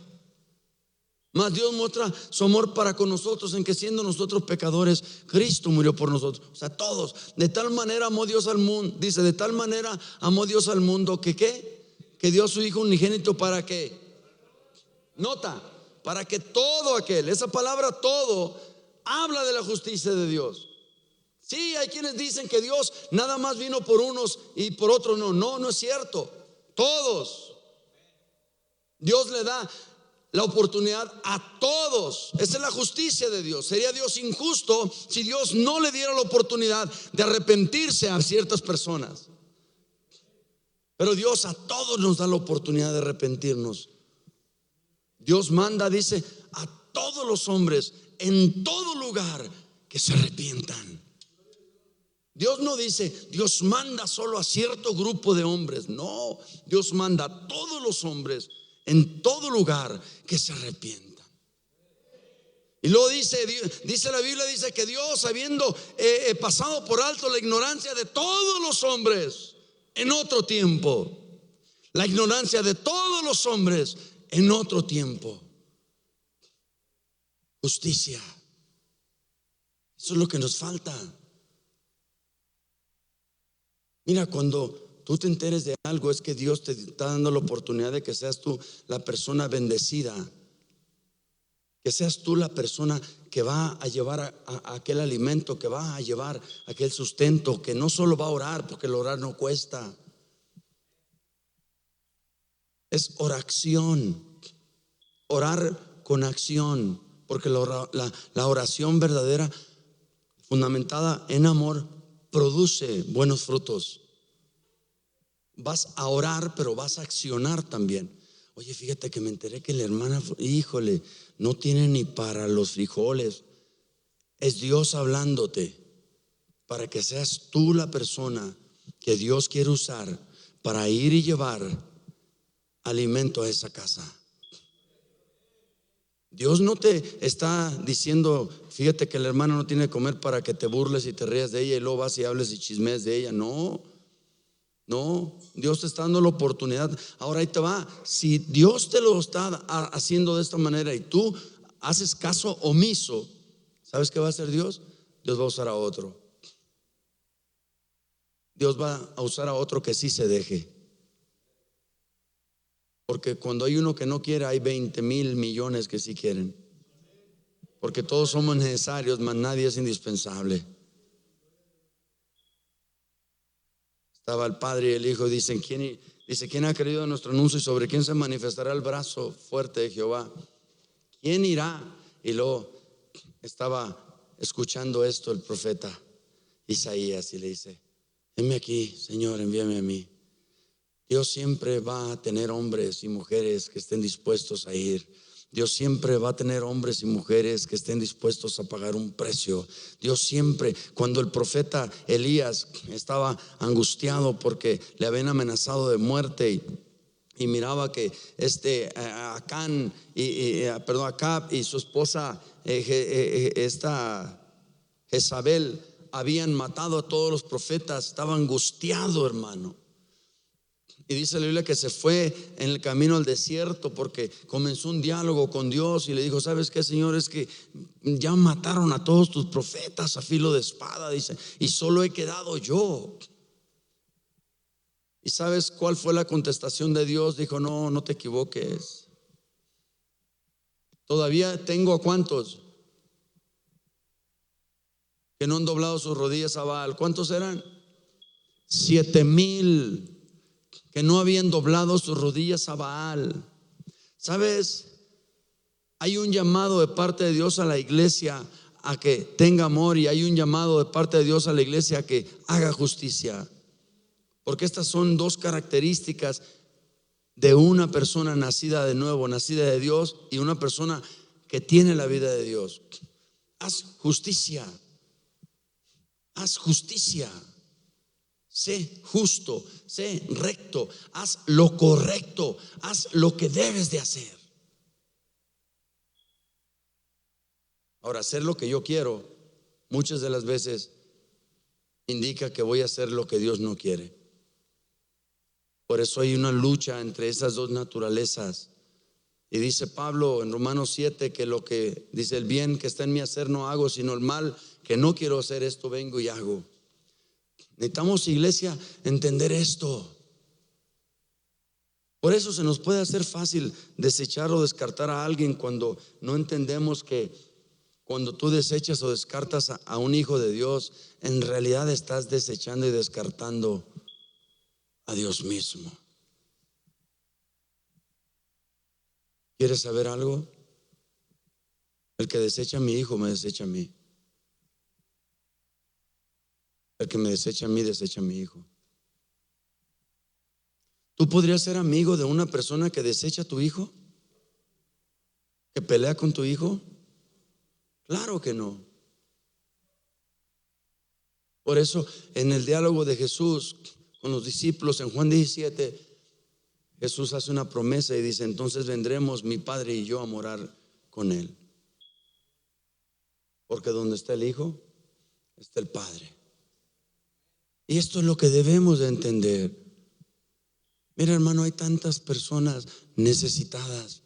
Mas Dios muestra su amor para con nosotros en que siendo nosotros pecadores, Cristo murió por nosotros. O sea, todos. De tal manera amó Dios al mundo. Dice, de tal manera amó Dios al mundo que ¿qué? Que dio a su Hijo unigénito para que, nota, para que todo aquel, esa palabra todo, habla de la justicia de Dios. Sí, hay quienes dicen que Dios nada más vino por unos y por otros no. No es cierto. Todos. Dios le da la oportunidad a todos. Esa es la justicia de Dios. Sería Dios injusto si Dios no le diera la oportunidad de arrepentirse a ciertas personas. Pero Dios a todos nos da la oportunidad de arrepentirnos. Dios manda, dice, a todos los hombres en todo lugar que se arrepientan. Dios no dice, Dios manda solo a cierto grupo de hombres. No, Dios manda a todos los hombres en todo lugar que se arrepientan. Y luego dice la Biblia, dice que Dios, habiendo pasado por alto la ignorancia de todos los hombres en otro tiempo, la ignorancia de todos los hombres en otro tiempo. Justicia. Eso es lo que nos falta. Mira, cuando tú te enteres de algo, es que Dios te está dando la oportunidad de que seas tú la persona bendecida, que seas tú la persona que va a llevar a aquel alimento, que va a llevar aquel sustento, que no solo va a orar, porque el orar no cuesta. Es oración, orar con acción, porque la oración verdadera, fundamentada en amor, produce buenos frutos. Vas a orar, pero vas a accionar también. Oye, fíjate que me enteré que la hermana, híjole, no tiene ni para los frijoles. Es Dios hablándote para que seas tú la persona que Dios quiere usar para ir y llevar alimento a esa casa. Dios no te está diciendo, fíjate que la hermana no tiene que comer para que te burles y te rías de ella y luego vas y hables y chismes de ella. No, Dios te está dando la oportunidad. Ahora ahí te va. Si Dios te lo está haciendo de esta manera y tú haces caso omiso, ¿sabes qué va a hacer Dios? Dios va a usar a otro. Dios va a usar a otro que sí se deje. Porque cuando hay uno que no quiere, hay 20,000 millones que sí quieren. Porque todos somos necesarios, mas nadie es indispensable. Estaba el Padre y el Hijo, dicen, ¿quién ha creído en nuestro anuncio y sobre quién se manifestará el brazo fuerte de Jehová? ¿Quién irá? Y luego estaba escuchando esto el profeta Isaías y le dice, heme aquí, Señor, envíame a mí. Dios siempre va a tener hombres y mujeres que estén dispuestos a ir. Dios siempre va a tener hombres y mujeres que estén dispuestos a pagar un precio. Dios siempre, cuando el profeta Elías estaba angustiado porque le habían amenazado de muerte y miraba que Acab y su esposa Jezabel habían matado a todos los profetas, estaba angustiado, hermano. Y dice la Biblia que se fue en el camino al desierto porque comenzó un diálogo con Dios y le dijo, ¿sabes qué, Señor? Es que ya mataron a todos tus profetas a filo de espada, dice, y solo he quedado yo. ¿Y sabes cuál fue la contestación de Dios? Dijo, no te equivoques. Todavía tengo a cuántos que no han doblado sus rodillas a Baal. ¿Cuántos eran? 7,000 que no habían doblado sus rodillas a Baal. ¿Sabes? Hay un llamado de parte de Dios a la iglesia a que tenga amor, y hay un llamado de parte de Dios a la iglesia a que haga justicia. Porque estas son dos características de una persona nacida de nuevo, nacida de Dios, y una persona que tiene la vida de Dios. Haz justicia. Haz justicia. Sé justo, sé recto, haz lo correcto, haz lo que debes de hacer. Ahora, hacer lo que yo quiero muchas de las veces indica que voy a hacer lo que Dios no quiere. Por eso hay una lucha entre esas dos naturalezas. Y dice Pablo en Romanos 7 que lo que dice, el bien que está en mí hacer no hago, sino el mal que no quiero hacer, esto vengo y hago. Necesitamos, iglesia, entender esto. Por eso se nos puede hacer fácil desechar o descartar a alguien cuando no entendemos que cuando tú desechas o descartas a un hijo de Dios, en realidad estás desechando y descartando a Dios mismo. ¿Quieres saber algo? El que desecha a mi hijo me desecha a mí. El que me desecha a mí desecha a mi hijo. ¿Tú podrías ser amigo de una persona que desecha a tu hijo? ¿Que pelea con tu hijo? Claro que no. Por eso en el diálogo de Jesús con los discípulos en Juan 17, Jesús hace una promesa y dice, entonces vendremos mi Padre y yo a morar con Él. Porque donde está el Hijo, está el Padre. Y esto es lo que debemos de entender. Mira, hermano, hay tantas personas necesitadas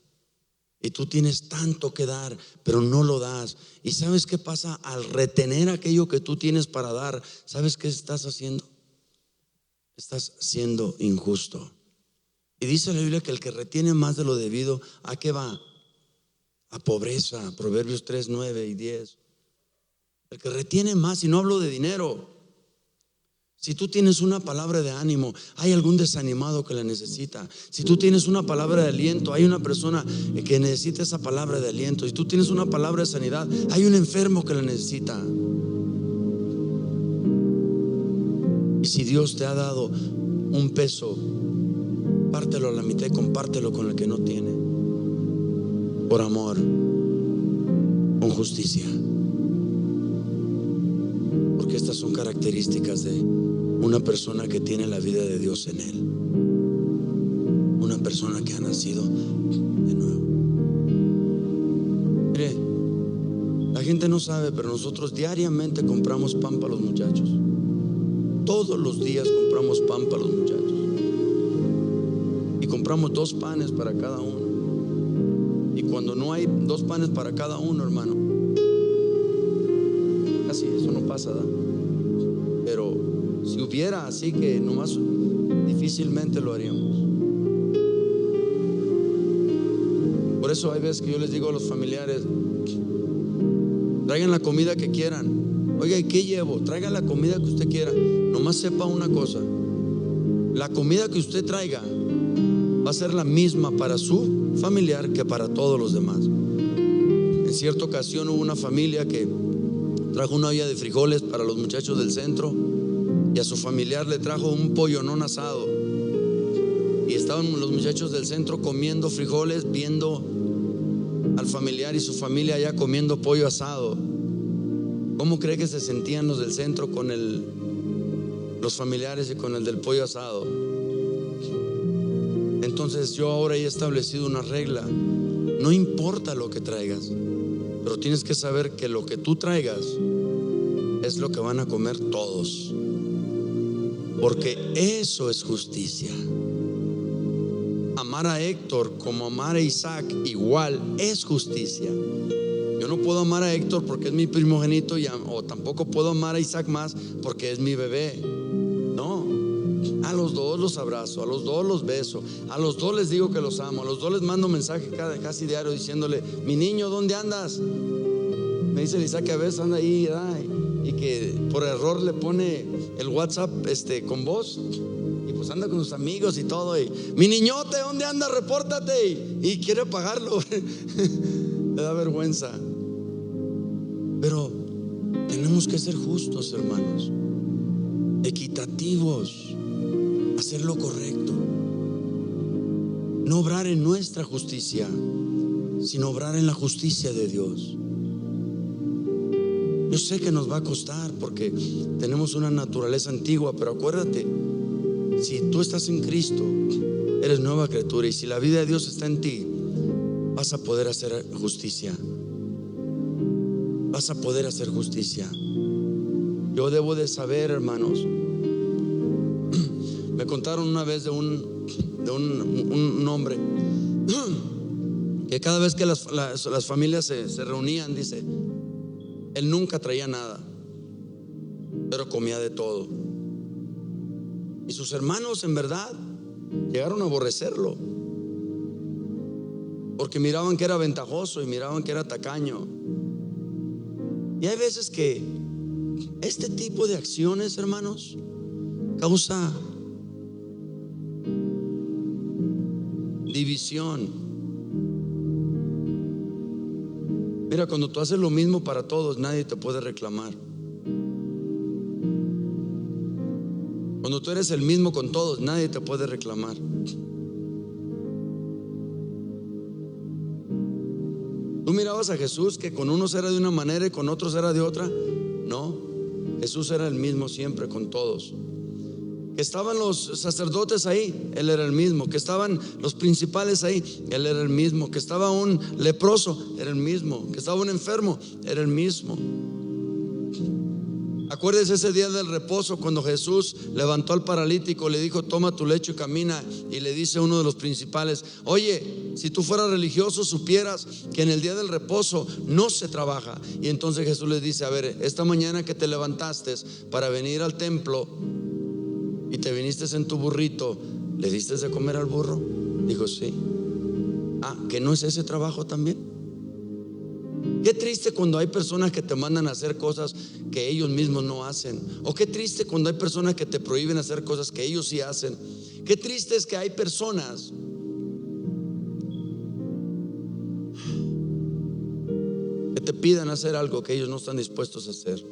y tú tienes tanto que dar, pero no lo das. ¿Y sabes qué pasa? Al retener aquello que tú tienes para dar, ¿sabes qué estás haciendo? Estás siendo injusto. Y dice la Biblia que el que retiene más de lo debido, ¿a qué va? A pobreza. Proverbios 3, 9 y 10. El que retiene más, y no hablo de dinero. Si tú tienes una palabra de ánimo, hay algún desanimado que la necesita. Si tú tienes una palabra de aliento, hay una persona que necesita esa palabra de aliento. Si tú tienes una palabra de sanidad, hay un enfermo que la necesita. Y si Dios te ha dado un peso, pártelo a la mitad y compártelo con el que no tiene. Por amor, con justicia. Porque estas son características de una persona que tiene la vida de Dios en él. Una persona que ha nacido de nuevo. Mire, la gente no sabe, pero nosotros diariamente compramos pan para los muchachos. Todos los días compramos pan para los muchachos. Y compramos 2 panes para cada uno. Y cuando no hay 2 panes para cada uno, hermano, casi eso no pasa, ¿verdad? Pero si hubiera así, que nomás difícilmente lo haríamos. Por eso hay veces que yo les digo a los familiares, traigan la comida que quieran. Oiga, ¿y qué llevo? Traigan la comida que usted quiera. Nomás sepa una cosa: la comida que usted traiga va a ser la misma para su familiar que para todos los demás. En cierta ocasión hubo una familia que trajo una olla de frijoles para los muchachos del centro, y a su familiar le trajo un pollo no asado. Y estaban los muchachos del centro comiendo frijoles, viendo al familiar y su familia allá comiendo pollo asado. ¿Cómo cree que se sentían los del centro con los familiares y con el del pollo asado? Entonces yo ahora he establecido una regla: no importa lo que traigas, pero tienes que saber que lo que tú traigas es lo que van a comer todos, porque eso es justicia. Amar a Héctor como amar a Isaac igual es justicia. Yo no puedo amar a Héctor porque es mi primogénito, o tampoco puedo amar a Isaac más porque es mi bebé. No, a los dos los abrazo, a los dos los beso, a los dos les digo que los amo, a los dos les mando mensaje casi diario diciéndole: mi niño, ¿dónde andas? Me dice el Isaac que a veces anda ahí, y que por error le pone el WhatsApp con voz, y pues anda con sus amigos y todo, y mi niñote, ¿dónde anda? Repórtate, y quiere pagarlo. Le da vergüenza. Pero tenemos que ser justos, hermanos, equitativos, hacer lo correcto, no obrar en nuestra justicia, sino obrar en la justicia de Dios. Yo sé que nos va a costar porque tenemos una naturaleza antigua, pero acuérdate, si tú estás en Cristo, eres nueva criatura, y si la vida de Dios está en ti, vas a poder hacer justicia. Vas a poder hacer justicia. Yo debo de saber, hermanos. Me contaron una vez de un hombre que cada vez que las familias se reunían, dice, él nunca traía nada, pero comía de todo. Y sus hermanos, en verdad, llegaron a aborrecerlo, porque miraban que era ventajoso y miraban que era tacaño. Y hay veces que este tipo de acciones, hermanos, causa división. Mira, cuando tú haces lo mismo para todos, nadie te puede reclamar. Cuando tú eres el mismo con todos, nadie te puede reclamar. ¿Tú mirabas a Jesús que con unos era de una manera y con otros era de otra? No, Jesús era el mismo siempre con todos. Que estaban los sacerdotes ahí, Él era el mismo. Que estaban los principales ahí, Él era el mismo. Que estaba un leproso, era el mismo. Que estaba un enfermo, era el mismo. Acuérdese ese día del reposo, cuando Jesús levantó al paralítico, le dijo: toma tu lecho y camina. Y le dice uno de los principales: oye, si tú fueras religioso, supieras que en el día del reposo no se trabaja. Y entonces Jesús le dice: a ver, esta mañana que te levantaste para venir al templo y te viniste en tu burrito, ¿le diste de comer al burro? Dijo: sí. Ah, ¿que no es ese trabajo también? Qué triste cuando hay personas que te mandan a hacer cosas que ellos mismos no hacen. O qué triste cuando hay personas que te prohíben hacer cosas que ellos sí hacen. Qué triste es que hay personas que te pidan hacer algo que ellos no están dispuestos a hacer.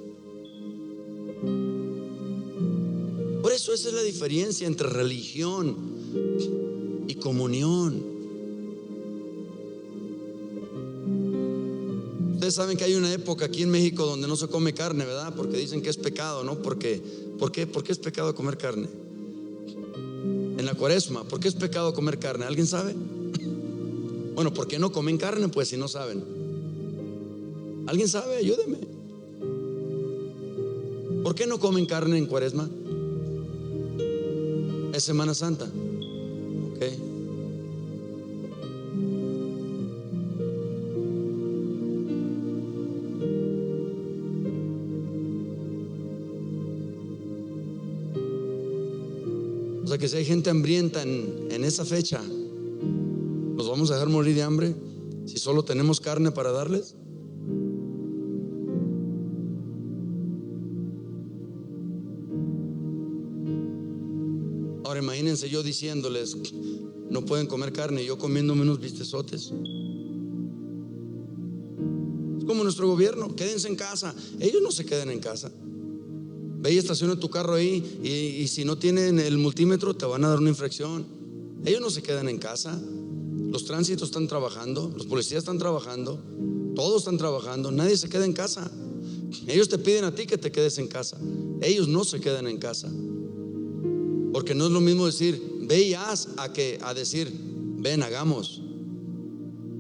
Por eso esa es la diferencia entre religión y comunión. Ustedes saben que hay una época aquí en México donde no se come carne, ¿verdad? Porque dicen que es pecado, ¿no? ¿Por qué es pecado comer carne? En la Cuaresma, ¿por qué es pecado comer carne? ¿Alguien sabe? Bueno, ¿por qué no comen carne? Pues si no saben. ¿Alguien sabe? Ayúdeme. ¿Por qué no comen carne en Cuaresma? Es Semana Santa. Ok. O sea que si hay gente hambrienta en esa fecha, ¿nos vamos a dejar morir de hambre si solo tenemos carne para darles? Ahora imagínense yo diciéndoles: no pueden comer carne, y yo comiéndome unos bistezotes. Es como nuestro gobierno: quédense en casa. Ellos no se quedan en casa. Ve y estaciona tu carro ahí, y si no tienen el multímetro te van a dar una infracción. Ellos no se quedan en casa. Los tránsitos están trabajando, los policías están trabajando, todos están trabajando. Nadie se queda en casa. Ellos te piden a ti que te quedes en casa. Ellos no se quedan en casa. Porque no es lo mismo decir ve y haz a decir ven, hagamos.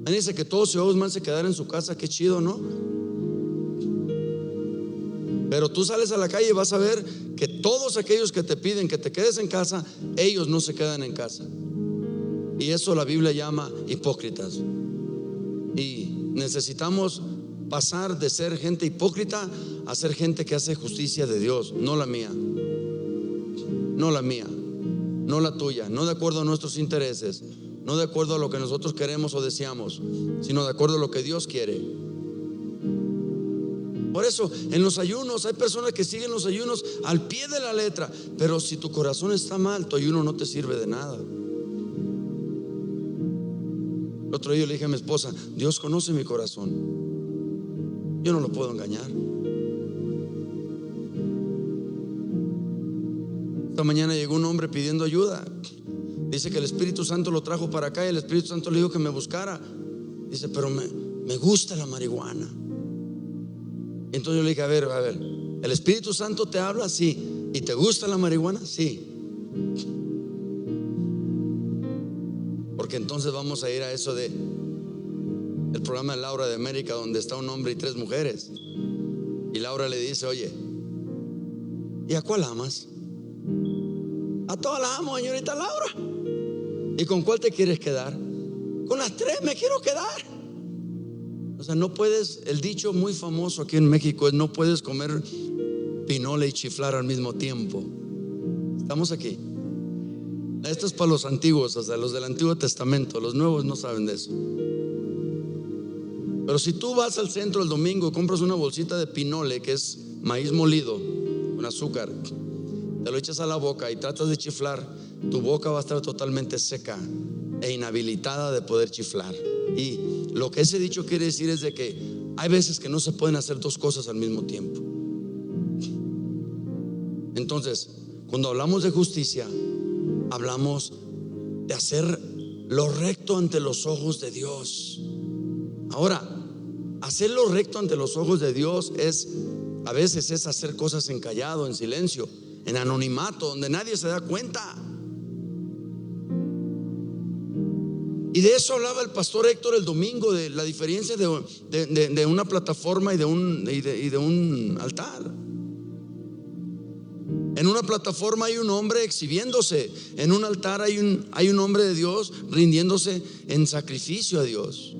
Nadie dice que todos Ciudad Guzmán se quedaran en su casa. Qué chido, ¿no? Pero tú sales a la calle y vas a ver que todos aquellos que te piden que te quedes en casa, ellos no se quedan en casa. Y eso la Biblia llama hipócritas. Y necesitamos pasar de ser gente hipócrita a ser gente que hace justicia de Dios, no la mía. No la mía, no la tuya, no de acuerdo a nuestros intereses, no de acuerdo a lo que nosotros queremos o deseamos, sino de acuerdo a lo que Dios quiere. Por eso en los ayunos hay personas que siguen los ayunos al pie de la letra, pero si tu corazón está mal, tu ayuno no te sirve de nada. El otro día le dije a mi esposa: Dios conoce mi corazón. Yo no lo puedo engañar. Esta mañana llegó un hombre pidiendo ayuda. Dice que el Espíritu Santo lo trajo para acá y el Espíritu Santo le dijo que me buscara. Dice, pero me gusta la marihuana. Entonces yo le dije, a ver, ¿el Espíritu Santo te habla? Sí. ¿Y te gusta la marihuana? Sí. Porque entonces vamos a ir a eso de el programa de Laura de América, donde está un hombre y 3 mujeres. Y Laura le dice, oye, ¿y a cuál amas? A todas las amo, señorita Laura. ¿Y con cuál te quieres quedar? Con las 3 me quiero quedar. O sea, no puedes, el dicho muy famoso aquí en México es: no puedes comer pinole y chiflar al mismo tiempo. Estamos aquí. Esto es para los antiguos, o sea, los del Antiguo Testamento. Los nuevos no saben de eso. Pero si tú vas al centro el domingo y compras una bolsita de pinole, que es maíz molido con azúcar, te lo echas a la boca y tratas de chiflar, tu boca va a estar totalmente seca e inhabilitada de poder chiflar. Y lo que ese dicho quiere decir es de que hay veces que no se pueden hacer 2 cosas al mismo tiempo. Entonces, cuando hablamos de justicia, hablamos de hacer lo recto ante los ojos de Dios. Ahora, hacer lo recto ante los ojos de Dios a veces es hacer cosas en callado, en silencio, en anonimato, donde nadie se da cuenta. Y de eso hablaba el pastor Héctor el domingo, de la diferencia de una plataforma y de un altar. En una plataforma hay un hombre exhibiéndose, en un altar hay un hombre de Dios rindiéndose en sacrificio a Dios.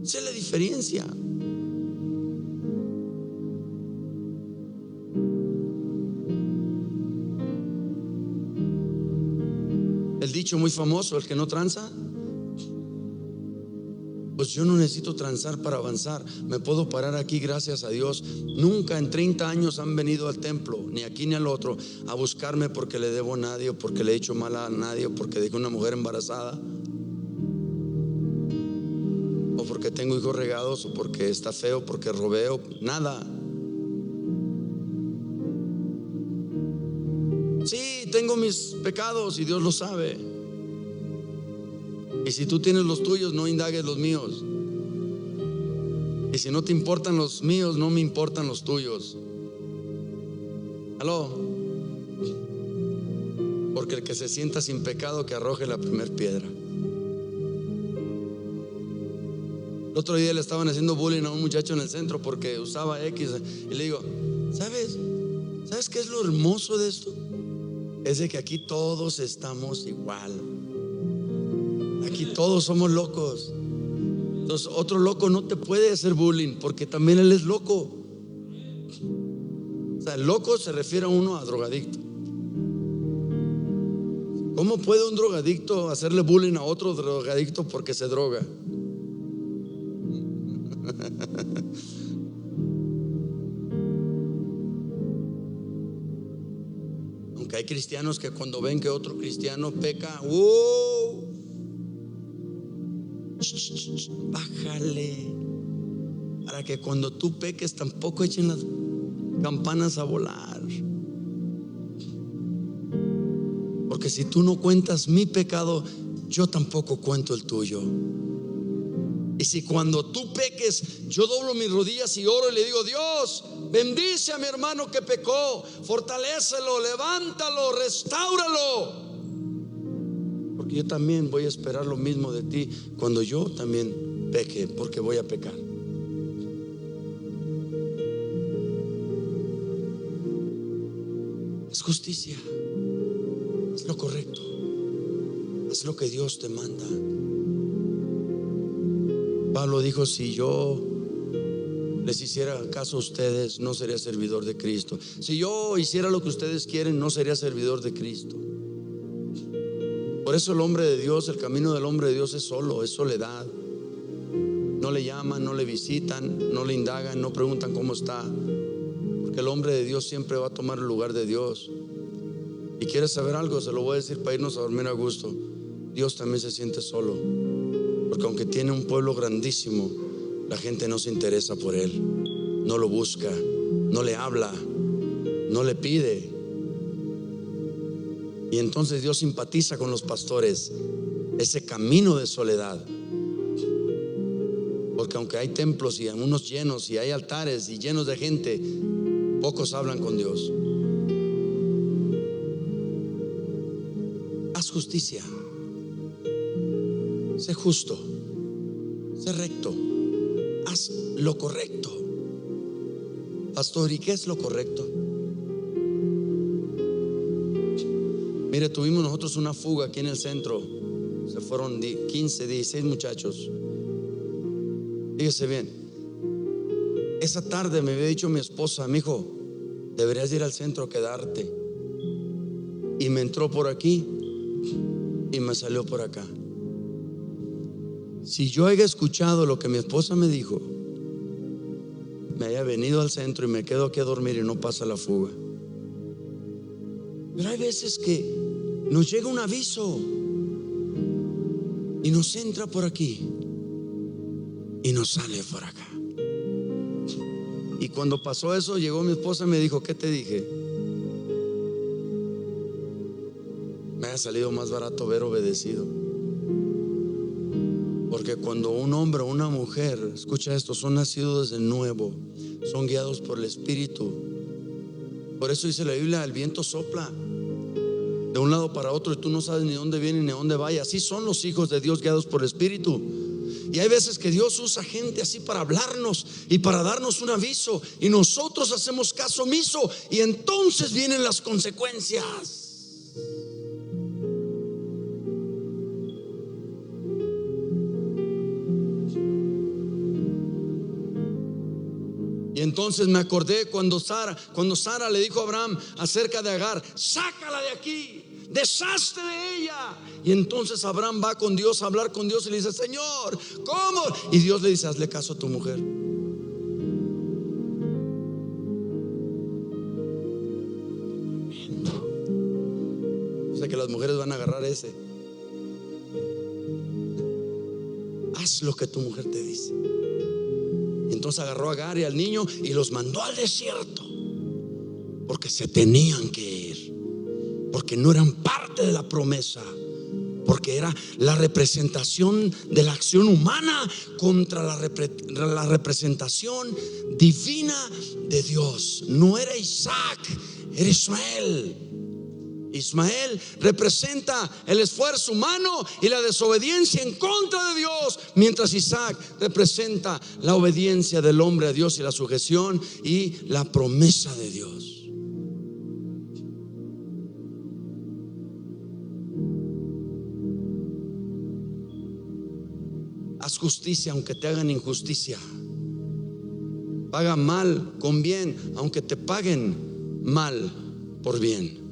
Esa es la diferencia. El dicho muy famoso, el que no tranza, pues yo no necesito transar para avanzar. Me puedo parar aquí, gracias a Dios. Nunca en 30 años han venido al templo, ni aquí ni al otro, a buscarme porque le debo a nadie, o porque le he hecho mal a nadie, o porque dejé una mujer embarazada, o porque tengo hijos regados, o porque está feo, porque robé, nada. Sí, tengo mis pecados y Dios lo sabe. Y si tú tienes los tuyos, no indagues los míos. Y si no te importan los míos, no me importan los tuyos. ¿Aló? Porque el que se sienta sin pecado, que arroje la primera piedra. El otro día le estaban haciendo bullying a un muchacho en el centro porque usaba X. Y le digo, ¿sabes qué es lo hermoso de esto? Es de que aquí todos estamos igual. Aquí todos somos locos. Entonces otro loco no te puede hacer bullying porque también él es loco. O sea, el loco se refiere a uno a drogadicto. ¿Cómo puede un drogadicto hacerle bullying a otro drogadicto porque se droga? Aunque hay cristianos que cuando ven que otro cristiano peca, bájale, para que cuando tú peques tampoco echen las campanas a volar. Porque si tú no cuentas mi pecado, yo tampoco cuento el tuyo. Y si cuando tú peques, yo doblo mis rodillas y oro y le digo, Dios, bendice a mi hermano que pecó, fortalécelo, levántalo, restáuralo. Porque yo también voy a esperar lo mismo de ti cuando yo también peque, porque voy a pecar. Es justicia, es lo correcto, es lo que Dios te manda. Pablo dijo, si yo les hiciera caso a ustedes, no sería servidor de Cristo. Si yo hiciera lo que ustedes quieren, no sería servidor de Cristo. Por eso el hombre de Dios, el camino del hombre de Dios es solo, es soledad. No le llaman, no le visitan, no le indagan, no preguntan cómo está. Porque el hombre de Dios siempre va a tomar el lugar de Dios. Y quieres saber algo, se lo voy a decir para irnos a dormir a gusto. Dios también se siente solo. Porque aunque tiene un pueblo grandísimo, la gente no se interesa por él, no lo busca, no le habla, no le pide. Y entonces Dios simpatiza con los pastores ese camino de soledad, porque aunque hay templos y unos llenos y hay altares y llenos de gente, pocos hablan con Dios. Haz justicia, sé justo, sé recto, haz lo correcto. Pastor, ¿y qué es lo correcto? Mire, tuvimos nosotros una fuga aquí en el centro. Se fueron 15, 16 muchachos. Fíjese bien, esa tarde me había dicho mi esposa: mi hijo, deberías ir al centro a quedarte. Y me entró por aquí y me salió por acá. Si yo haya escuchado lo que mi esposa me dijo, me haya venido al centro y me quedo aquí a dormir y no pasa la fuga. Pero hay veces que nos llega un aviso y nos entra por aquí y nos sale por acá. Y cuando pasó eso, llegó mi esposa y me dijo: ¿qué te dije? Me ha salido más barato haber obedecido. Porque cuando un hombre o una mujer, escucha esto, son nacidos de nuevo, son guiados por el Espíritu. Por eso dice la Biblia: el viento sopla de un lado para otro y tú no sabes ni dónde viene ni a dónde vaya. Así son los hijos de Dios, guiados por el Espíritu. Y hay veces que Dios usa gente así para hablarnos y para darnos un aviso, y nosotros hacemos caso omiso, y entonces vienen las consecuencias. Y entonces me acordé cuando Sara le dijo a Abraham acerca de Agar: sácala de aquí, deshazte de ella. Y entonces Abraham va con Dios a hablar con Dios y le dice: Señor, ¿cómo? Y Dios le dice: hazle caso a tu mujer. O sea que las mujeres van a agarrar ese. Haz lo que tu mujer te dice. Entonces agarró a Agar y al niño y los mandó al desierto, porque se tenían que ir, porque no eran parte de la promesa, porque era la representación de la acción humana contra la representación divina de Dios. No era Isaac, era Ismael. Ismael representa el esfuerzo humano y la desobediencia en contra de Dios, mientras Isaac representa la obediencia del hombre a Dios y la sujeción y la promesa de Dios. Haz justicia aunque te hagan injusticia. Paga mal con bien aunque te paguen mal por bien.